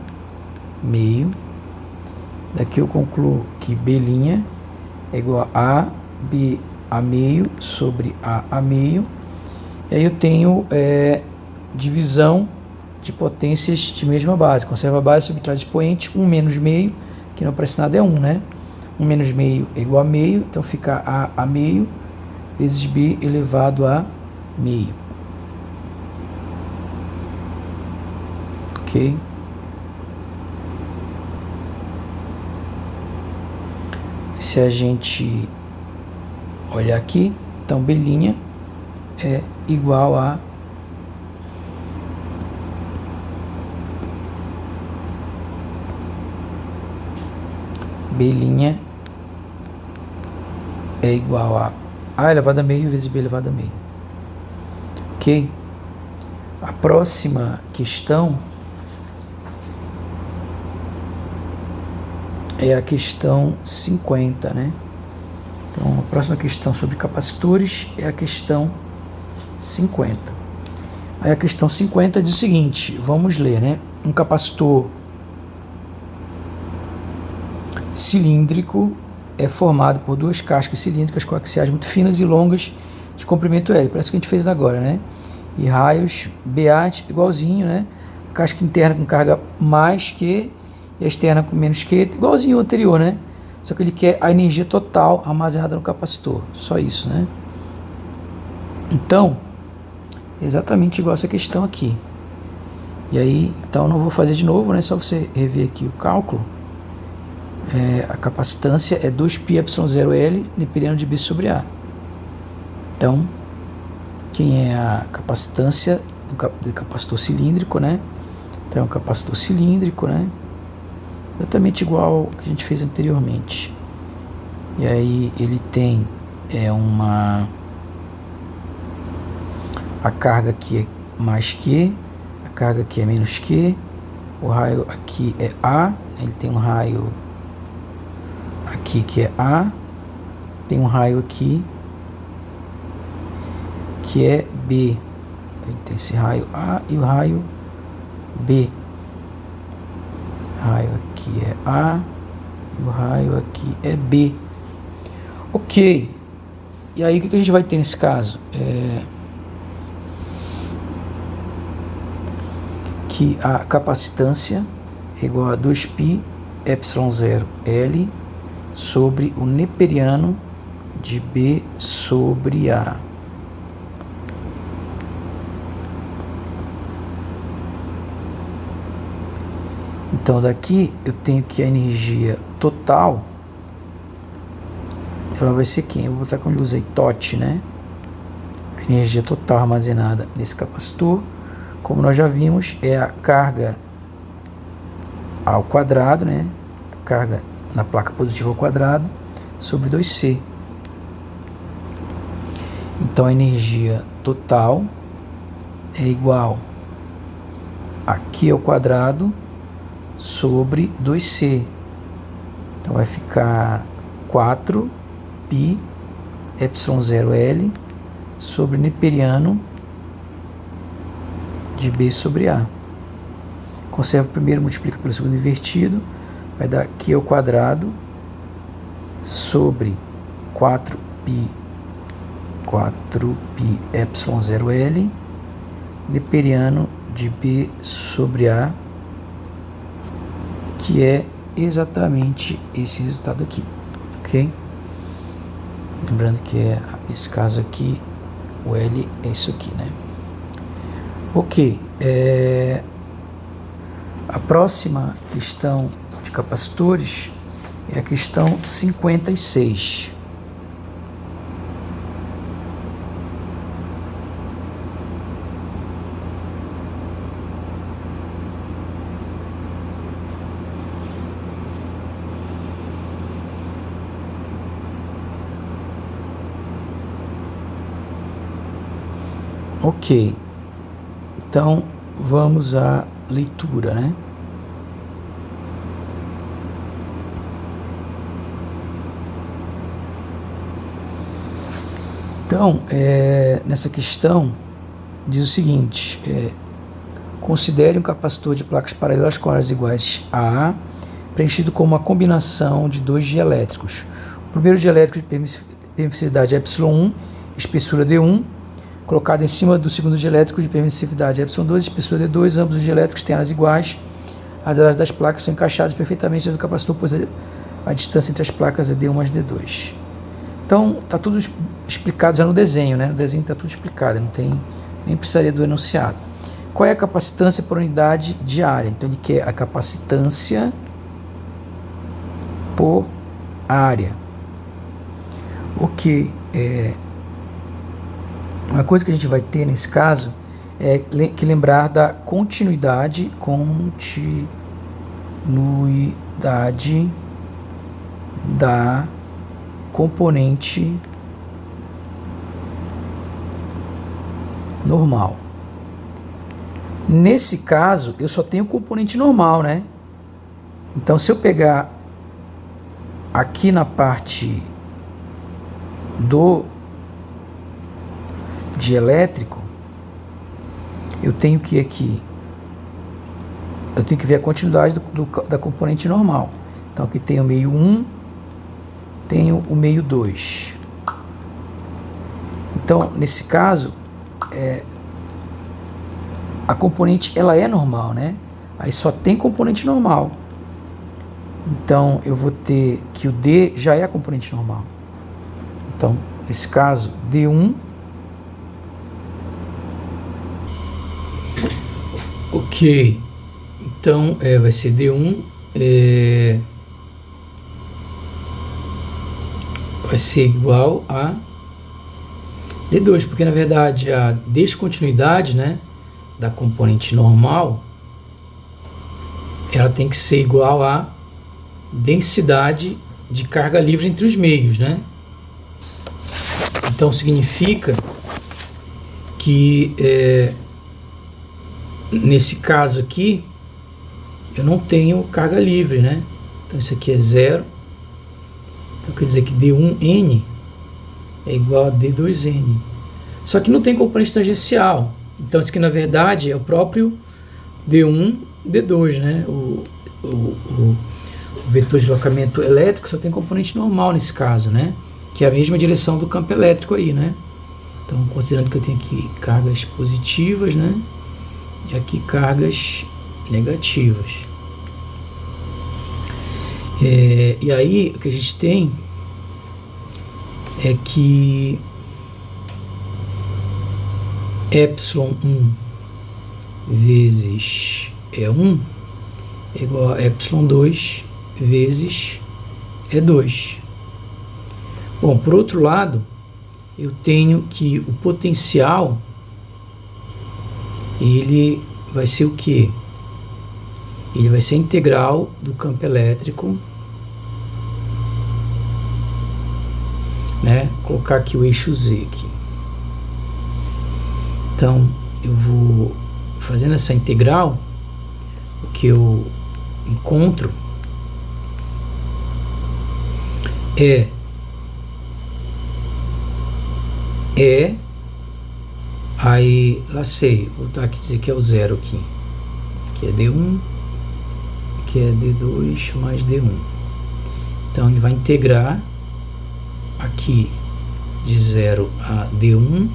meio. Daqui eu concluo que B' é igual a B a meio sobre A meio. E aí eu tenho divisão de potências de mesma base. Conserva a base, subtrai expoente, 1 menos meio, que não aparece nada, é 1, né? 1 menos meio é igual a meio, então fica A meio vezes B elevado a meio. Ok? Se a gente olhar aqui, então B' é igual a B' é igual a A elevado a meio vezes B elevado a meio. Ok? A próxima questão é a questão 50, né? Então, a próxima questão sobre capacitores é a questão 50. Aí a questão 50 diz o seguinte, vamos ler, né? Um capacitor cilíndrico é formado por duas cascas cilíndricas coaxiais muito finas e longas de comprimento L. Parece que a gente fez agora, né? E raios BA igualzinho, né? Casca interna com carga mais Q e a externa com menos Q, igualzinho ao anterior, né? Só que ele quer a energia total armazenada no capacitor. Só isso, né? Então, exatamente igual essa questão aqui. E aí, então não vou fazer de novo, né? Só você rever aqui o cálculo. A capacitância é 2πε0L neperiano de B sobre A. Então, quem é a capacitância do capacitor cilíndrico, né? Então é um capacitor cilíndrico, né? Exatamente igual ao que a gente fez anteriormente. E aí ele tem a carga aqui é mais Q, a carga aqui é menos Q, o raio aqui é A, ele tem um raio aqui que é A, tem um raio aqui que é B. Então, tem esse raio A e o raio B. O raio aqui é A e o raio aqui é B. Ok. E aí o que a gente vai ter nesse caso? Que a capacitância é igual a 2πε0L sobre o neperiano de B sobre A. Então daqui eu tenho que a energia total, ela vai ser quem? Eu vou botar como eu usei TOT, né? A energia total armazenada nesse capacitor, como nós já vimos, é a carga ao quadrado, né? A carga na placa positiva ao quadrado sobre 2C. Então a energia total é igual a Q ao quadrado sobre 2C. Então vai ficar 4πε0L sobre neperiano de B sobre A. Conserva o primeiro, multiplica pelo segundo invertido, vai dar Q ao quadrado sobre 4πε0L neperiano de B sobre A, que é exatamente esse resultado aqui, ok? Lembrando que esse caso aqui, o L é isso aqui, né? Ok, a próxima questão de capacitores é a questão 56. Ok, então vamos à leitura, né? Então, nessa questão, diz o seguinte: considere um capacitor de placas paralelas com áreas iguais a A, preenchido com uma combinação de dois dielétricos. O primeiro dielétrico de permissividade é ε1, espessura D1, colocado em cima do segundo dielétrico de permissividade ε2, espessura D2, ambos os dielétricos têm áreas iguais, as áreas das placas são encaixadas perfeitamente no capacitor, pois a distância entre as placas é D1 mais D2. Então, está tudo explicado já no desenho, né? No desenho está tudo explicado, não tem, nem precisaria do enunciado. Qual é a capacitância por unidade de área? Então, ele quer a capacitância por área. Ok, uma coisa que a gente vai ter nesse caso é que lembrar da continuidade da componente normal. Nesse caso, eu só tenho componente normal, né? Então, se eu pegar aqui na parte do dielétrico, eu tenho que aqui, eu tenho que ver a continuidade da componente normal. Então, aqui tem o meio 1, tenho o meio 2. Então, nesse caso, a componente ela é normal, né? Aí só tem componente normal. Então, eu vou ter que o D já é a componente normal. Então, nesse caso, D1 Ok, então vai ser D1, vai ser igual a D2, porque na verdade a descontinuidade, né, da componente normal, ela tem que ser igual à densidade de carga livre entre os meios, né? Então significa que nesse caso aqui eu não tenho carga livre, né? Então isso aqui é zero. Então quer dizer que D1N é igual a D2N. Só que não tem componente tangencial. Então isso aqui na verdade é o próprio D1, D2, né? O vetor de deslocamento elétrico só tem componente normal nesse caso, né? Que é a mesma direção do campo elétrico aí, né? Então considerando que eu tenho aqui cargas positivas, né? E aqui cargas negativas. E aí o que a gente tem é que ε1 vezes E1 é igual a ε2 vezes E2. Bom, por outro lado, eu tenho que o potencial, ele vai ser o quê? Ele vai ser a integral do campo elétrico, né? Colocar aqui o eixo Z aqui. Então, eu vou fazendo essa integral, o que eu encontro aí lacei, vou botar aqui, dizer que é o zero aqui, que é D1, que é D2 mais D1. Então ele vai integrar aqui de 0 a D1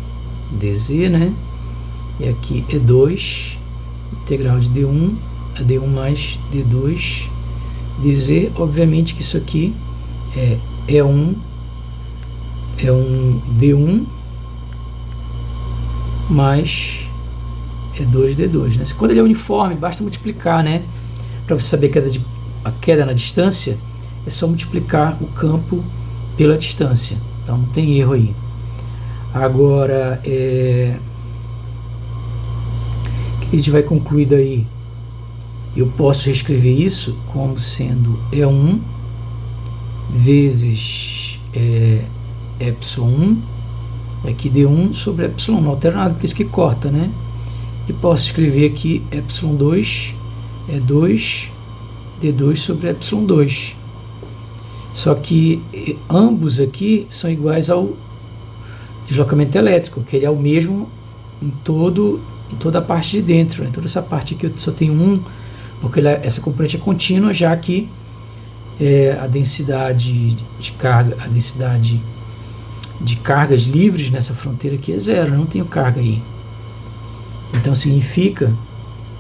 dz, né? E aqui é 2, integral de D1 a D1 mais D2 dz. Obviamente que isso aqui é um D1 mais é 2D2, né? Quando ele é uniforme, basta multiplicar, né? Para você saber a queda na distância, é só multiplicar o campo pela distância. Então não tem erro aí. Agora, o que a gente vai concluir daí? Eu posso reescrever isso como sendo E1 vezes ε1, aqui D1 sobre ε1, não altera nada, porque isso aqui corta, né? E posso escrever aqui ε2 é 2 D2 sobre ε2. Só que ambos aqui são iguais ao deslocamento elétrico, que ele é o mesmo em toda a parte de dentro, né? Toda essa parte aqui eu só tenho um, porque essa componente é contínua, já que a densidade de carga, a densidade de cargas livres nessa fronteira aqui é zero, não tenho carga aí. Então significa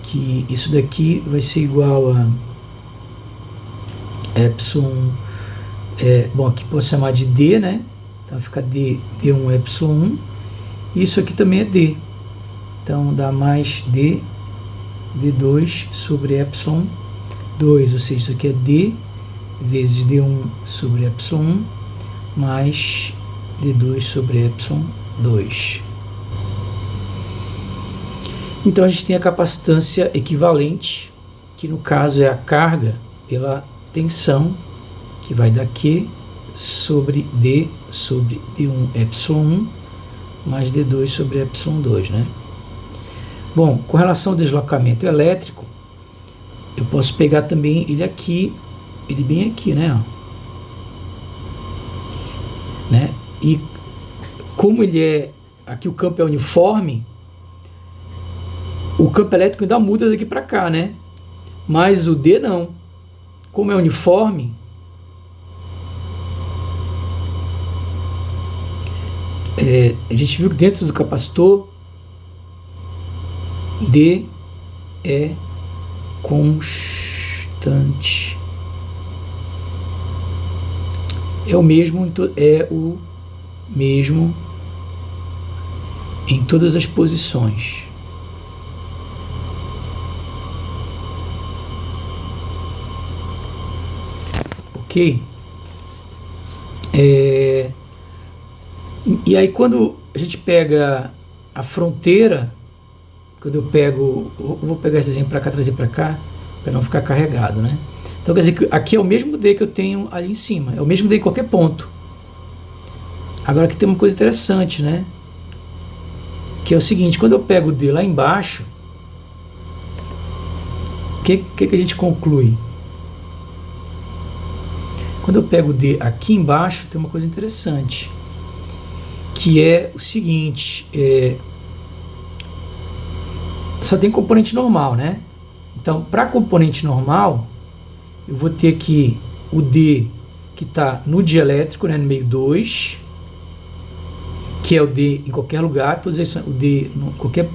que isso daqui vai ser igual a epsilon, bom, aqui posso chamar de D, né? Então fica D1 epsilon 1, e isso aqui também é D. Então dá mais D2 sobre epsilon 2, ou seja, isso aqui é D vezes D1 sobre epsilon 1 mais D2 sobre epsilon 2. Então a gente tem a capacitância equivalente, que no caso é a carga pela tensão, que vai dar Q sobre D sobre D1 epsilon 1 mais D2 sobre epsilon 2, né? Bom, com relação ao deslocamento elétrico, eu posso pegar também ele aqui, ele bem aqui, né? E como ele aqui o campo é uniforme, o campo elétrico ainda muda daqui para cá, né? Mas o D não. Como é uniforme, a gente viu que dentro do capacitor D é constante. É o mesmo em todas as posições. ok? E aí quando a gente pega a fronteira, quando eu pego, vou pegar esse exemplo para cá, trazer para cá, para não ficar carregado, né? Então quer dizer que aqui é o mesmo D que eu tenho ali em cima, é o mesmo D em qualquer ponto. Agora aqui tem uma coisa interessante, né? Que é o seguinte, quando eu pego o D lá embaixo, o que a gente conclui? Quando eu pego o D aqui embaixo, tem uma coisa interessante, que é o seguinte, só tem componente normal, né? Então, para componente normal, eu vou ter aqui o D que está no dielétrico, né, no meio 2, que é o D em qualquer lugar, todos eles são o D, qualquer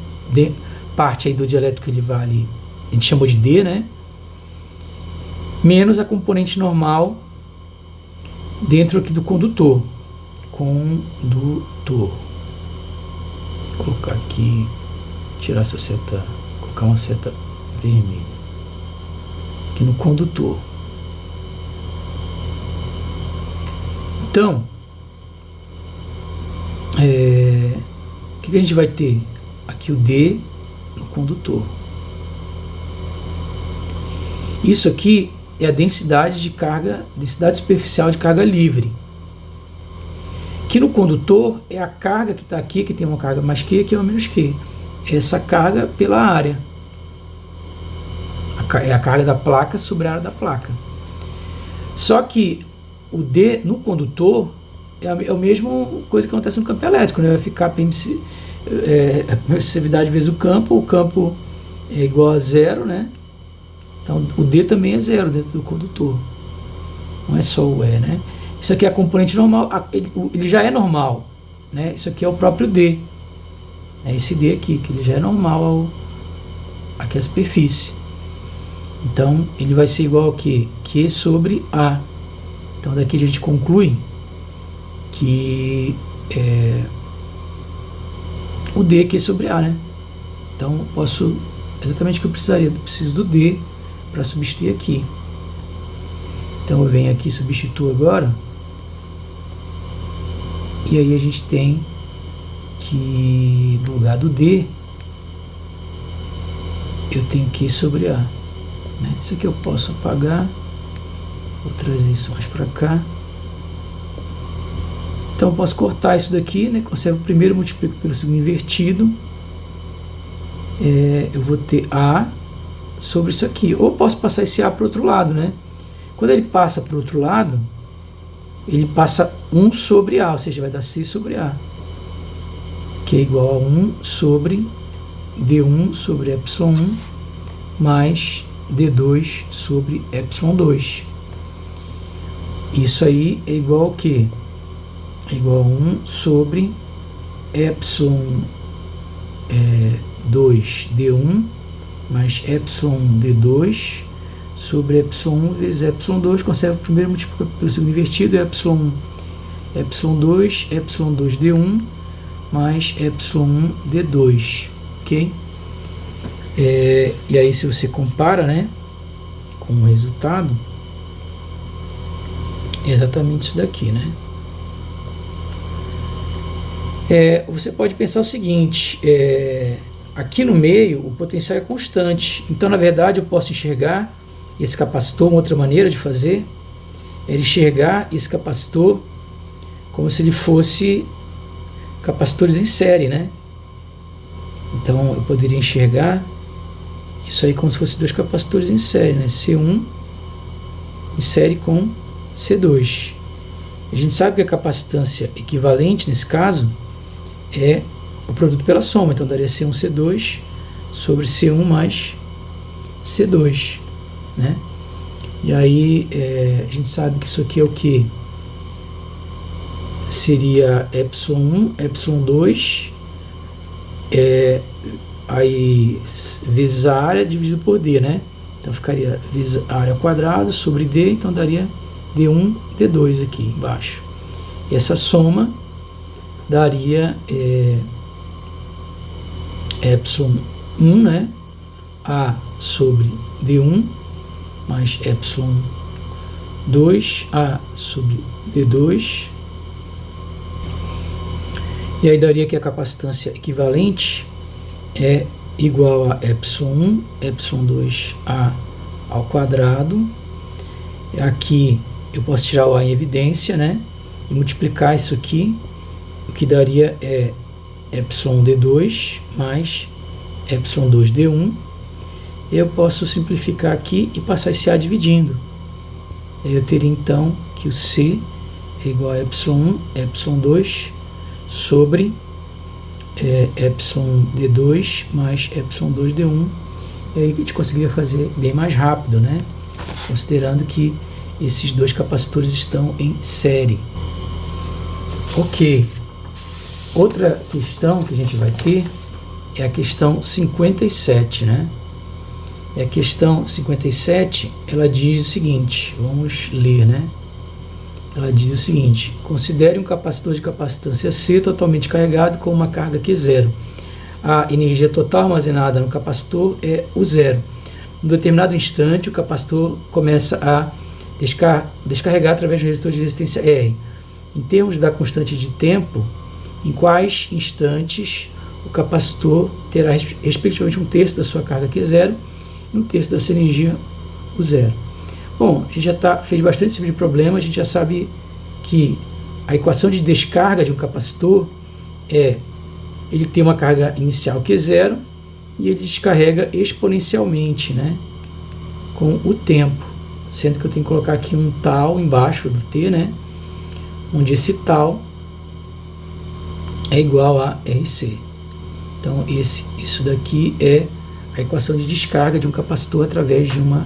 parte aí do dielétrico ele vale, a gente chamou de D, né? Menos a componente normal dentro aqui do condutor. Condutor. Vou colocar aqui, tirar essa seta, colocar uma seta vermelha aqui no condutor. Então, o que a gente vai ter? Aqui o D no condutor. Isso aqui é a densidade de carga, densidade superficial de carga livre. Que no condutor é a carga que está aqui, que tem uma carga mais Q, aqui é uma menos Q. Essa carga pela área. É a carga da placa sobre a área da placa. Só que o D no condutor é a mesma coisa que acontece no campo elétrico, né? Vai ficar a permissividade vezes o campo é igual a zero, né? Então o D também é zero dentro do condutor. Não é só o E, né? Isso aqui é a componente normal, ele já é normal, né? Isso aqui é o próprio D. É esse D aqui, que ele já é normal aqui a superfície. Então ele vai ser igual ao quê? Q sobre A. Então daqui a gente conclui que o D é Q sobre A, né? Então eu posso, exatamente o que eu precisaria, eu preciso do D para substituir aqui. Então eu venho aqui, substituo agora, e aí a gente tem que no lugar do D eu tenho Q sobre A, né? Isso aqui eu posso apagar, vou trazer isso mais para cá. Então eu posso cortar isso daqui, né? Conservo o primeiro, multiplico pelo segundo invertido, eu vou ter A sobre isso aqui, ou posso passar esse A para o outro lado, né? Quando ele passa para o outro lado, ele passa 1 sobre A, ou seja, vai dar C sobre A, que é igual a 1 sobre D1 sobre ε1 mais D2 sobre ε2. Isso aí é igual ao quê? É igual a 1 sobre ε2 D1 mais ε_D2 sobre ε1 vezes ε2, conserva o primeiro, multiplica pelo segundo invertido, ε1, ε2, ε2D1 mais ε1D2, ok? E aí se você compara, né, com o resultado, é exatamente isso daqui, né? Você pode pensar o seguinte, aqui no meio o potencial é constante, então na verdade eu posso enxergar esse capacitor, uma outra maneira de fazer é enxergar esse capacitor como se ele fosse capacitores em série, né? Então eu poderia enxergar isso aí como se fosse dois capacitores em série, né? C1 em série com C2. A gente sabe que a capacitância equivalente nesse caso é o produto pela soma, então daria C1 C2 sobre C1 mais C2, né? E aí a gente sabe que isso aqui é o que? Seria ε1, ε2, aí vezes a área dividido por D, né? Então ficaria vezes a área ao quadrado sobre D, então daria D1, D2 aqui embaixo. E essa soma daria ε1, né? A sobre D1 mais 2A sobre D2. E aí daria que a capacitância equivalente é igual a ε1, ε2A ao quadrado. Aqui eu posso tirar o A em evidência, né? E multiplicar isso aqui. O que daria é εd2 mais ε2d1. Eu posso simplificar aqui e passar esse A dividindo. Eu teria então que o C é igual a ε1, ε2 sobre εd2 mais ε2d1. E aí a gente conseguiria fazer bem mais rápido, né? Considerando que esses dois capacitores estão em série. Ok. Outra questão que a gente vai ter é a questão 57, né? E a questão 57, ela diz o seguinte, vamos ler, né? Ela diz o seguinte: considere um capacitor de capacitância C totalmente carregado com uma carga Q0. A energia total armazenada no capacitor é o zero. Em determinado instante, o capacitor começa a descarregar através do resistor de resistência R. Em termos da constante de tempo, em quais instantes o capacitor terá respectivamente um terço da sua carga Q0 e um terço da sua energia, o zero. Bom, a gente já fez bastante esse tipo de problema, a gente já sabe que a equação de descarga de um capacitor é ele tem uma carga inicial Q0 e ele descarrega exponencialmente, né, com o tempo, sendo que eu tenho que colocar aqui um tal embaixo do T, né, onde esse tal é igual a RC. Então isso daqui é a equação de descarga de um capacitor através de um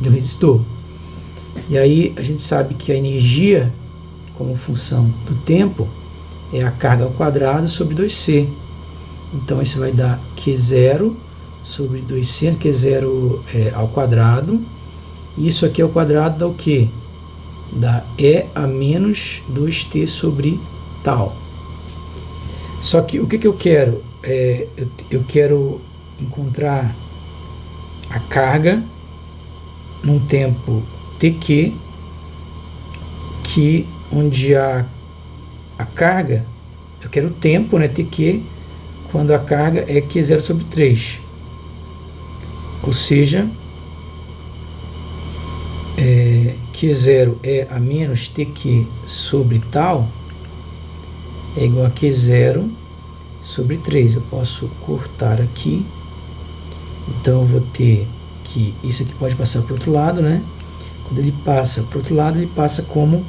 resistor. E aí a gente sabe que a energia, como função do tempo, é a carga ao quadrado sobre 2C. Então isso vai dar Q0 sobre 2C, Q0 ao quadrado. E isso aqui ao quadrado dá o quê? Dá E a menos 2T sobre tal. Só que o que eu quero? Eu quero encontrar a carga num tempo TQ, onde a carga, eu quero o tempo, né, TQ, quando a carga é Q0 sobre 3. Ou seja, Q0 é a menos TQ sobre tal, é igual a Q0 sobre 3. Eu posso cortar aqui. Então eu vou ter que isso aqui pode passar para o outro lado, né? Quando ele passa para o outro lado, ele passa como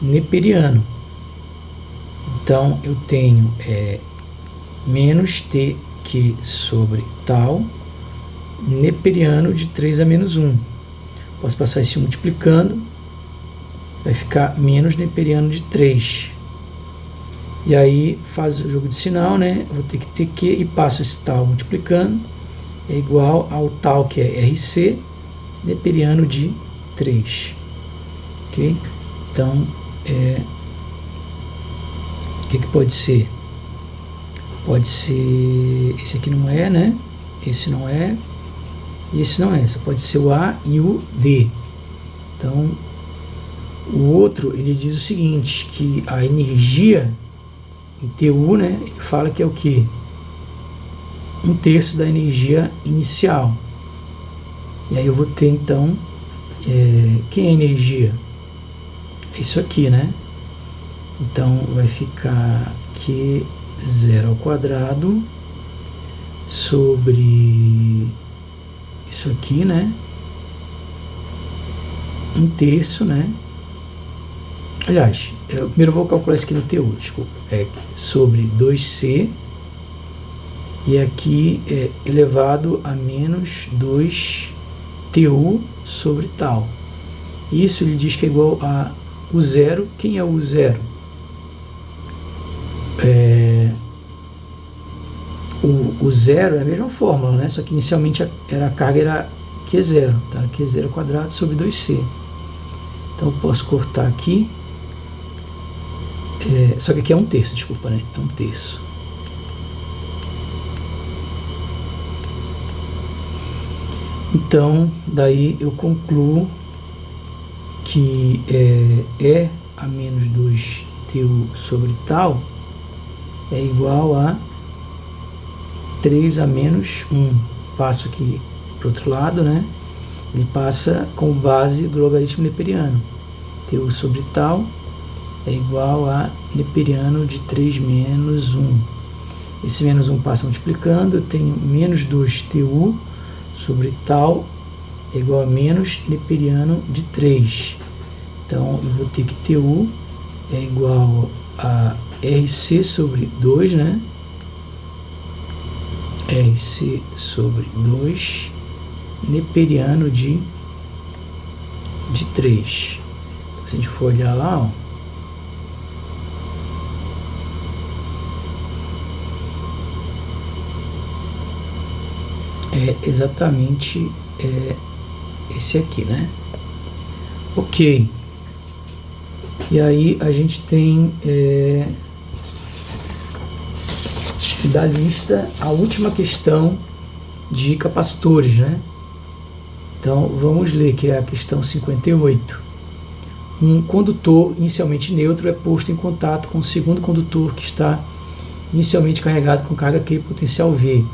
neperiano. Então eu tenho menos TQ sobre tal, neperiano de 3 a menos 1. Posso passar isso multiplicando, vai ficar menos neperiano de 3. E aí faz o jogo de sinal, né? Eu vou ter que TQ e passo esse tal multiplicando, é igual ao tal que é RC, neperiano de 3. Ok? Então, o que pode ser? Pode ser, esse aqui não é, né? Esse não é, e esse não é. Só pode ser o A e o D. Então, o outro, ele diz o seguinte, que a energia em TU, né, ele fala que é o quê? Um terço da energia inicial. E aí eu vou ter, então, quem é a energia? É isso aqui, né? Então, vai ficar Q0 ao quadrado sobre isso aqui, né? Um terço, né? Aliás, eu primeiro vou calcular isso aqui no TU, desculpa. Sobre 2C, e aqui é elevado a menos 2TU sobre tal. Isso ele diz que é igual a o zero. Quem é o zero? O zero é a mesma fórmula, né? Só que inicialmente a carga era Q0, tá? Q0 ao quadrado sobre 2C. Então eu posso cortar aqui. Só que aqui é um terço, desculpa, né? É um terço. Então, daí eu concluo que E a menos 2 TU sobre tal é igual a 3 a menos 1. Passo aqui para o outro lado, né? Ele passa com base do logaritmo neperiano. TU sobre tal é igual a neperiano de 3 menos 1. Esse menos 1 passa multiplicando, eu tenho menos 2 TU sobre tal é igual a menos neperiano de 3. Então, eu vou ter que TU é igual a RC sobre 2, né? RC sobre 2 neperiano de 3. Então, se a gente for olhar lá, ó, é exatamente esse aqui, né? Ok. E aí a gente tem da lista a última questão de capacitores, né? Então vamos ler, que é a questão 58. Um condutor inicialmente neutro é posto em contato com o segundo condutor que está inicialmente carregado com carga Q e potencial V.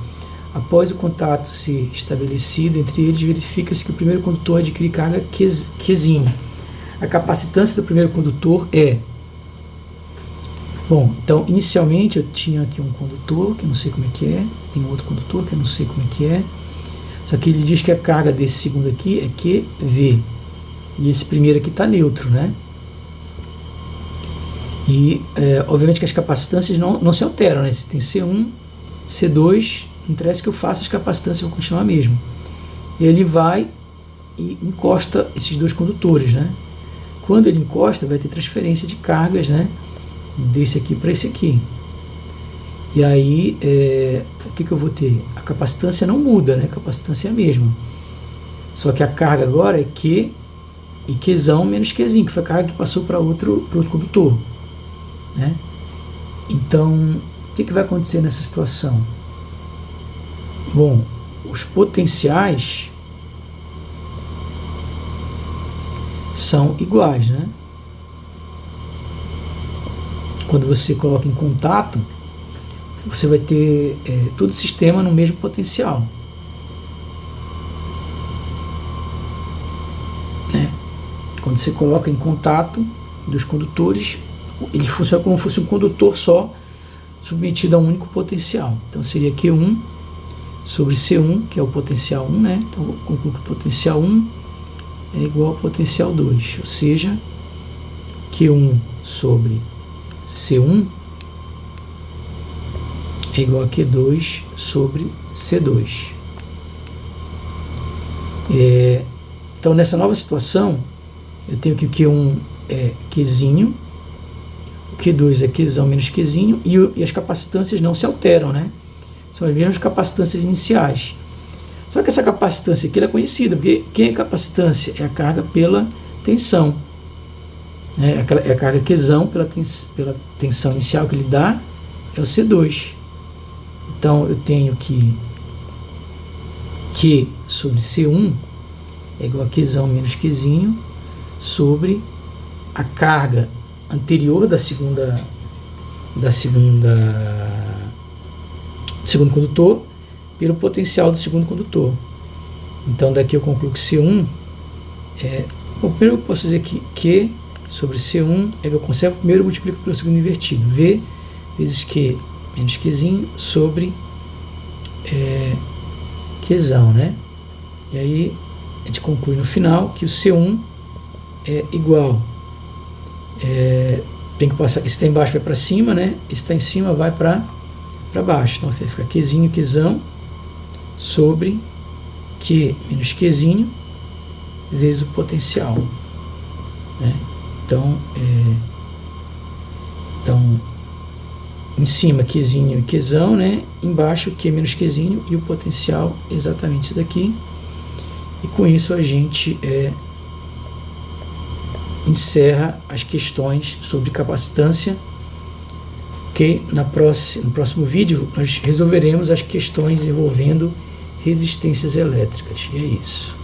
Após o contato ser estabelecido entre eles, verifica-se que o primeiro condutor adquire carga Qzinho. A capacitância do primeiro condutor é... Bom, então inicialmente eu tinha aqui um condutor, que eu não sei como é que é, tem um outro condutor que eu não sei como é que é, só que ele diz que a carga desse segundo aqui é QV, e esse primeiro aqui está neutro, né? E obviamente que as capacitâncias não se alteram, né? Se tem C1, C2, não interessa que eu faça, as capacitâncias vão continuar a mesma. E ele vai e encosta esses dois condutores, né? Quando ele encosta, vai ter transferência de cargas, né? Desse aqui para esse aqui. E aí, o que eu vou ter? A capacitância não muda, né? A capacitância é a mesma. Só que a carga agora é Q e Qzão menos Qzinho, que foi a carga que passou para outro condutor, né? Então, o que vai acontecer nessa situação? Bom, os potenciais são iguais, né? Quando você coloca em contato, você vai ter todo o sistema no mesmo potencial, né? Quando você coloca em contato dos condutores, ele funciona como se fosse um condutor só, submetido a um único potencial. Então seria Q1 sobre C1, que é o potencial 1, né? Então eu concluo que o potencial 1 é igual ao potencial 2, ou seja, Q1 sobre C1 é igual a Q2 sobre C2. Então nessa nova situação, eu tenho que o Q1 é Qzinho, o Q2 é Qzão menos Qzinho, e as capacitâncias não se alteram, né? São as mesmas capacitâncias iniciais. Só que essa capacitância aqui ela é conhecida, porque quem é capacitância? É a carga pela tensão. É a carga Qzão pela tensão inicial que ele dá, é o C2. Então eu tenho que Q sobre C1 é igual a Qzão menos Qzinho sobre a carga anterior do segundo condutor pelo potencial do segundo condutor. Então daqui eu concluo que C1 bom, primeiro eu posso dizer que Q sobre C1 é que eu conservo o primeiro e multiplico pelo segundo invertido, V vezes Q menos Qzinho sobre Qzão, né? E aí a gente conclui no final que o C1 é igual, tem que passar, esse está embaixo vai para cima, né? Esse está em cima vai para baixo, então vai ficar Qzinho, Qzão sobre Q menos Qzinho vezes o potencial, né? Então em cima Qzinho e Qzão, né? Embaixo Q menos Qzinho e o potencial exatamente isso daqui. E com isso a gente encerra as questões sobre capacitância. Ok? No próximo vídeo nós resolveremos as questões envolvendo resistências elétricas. E é isso.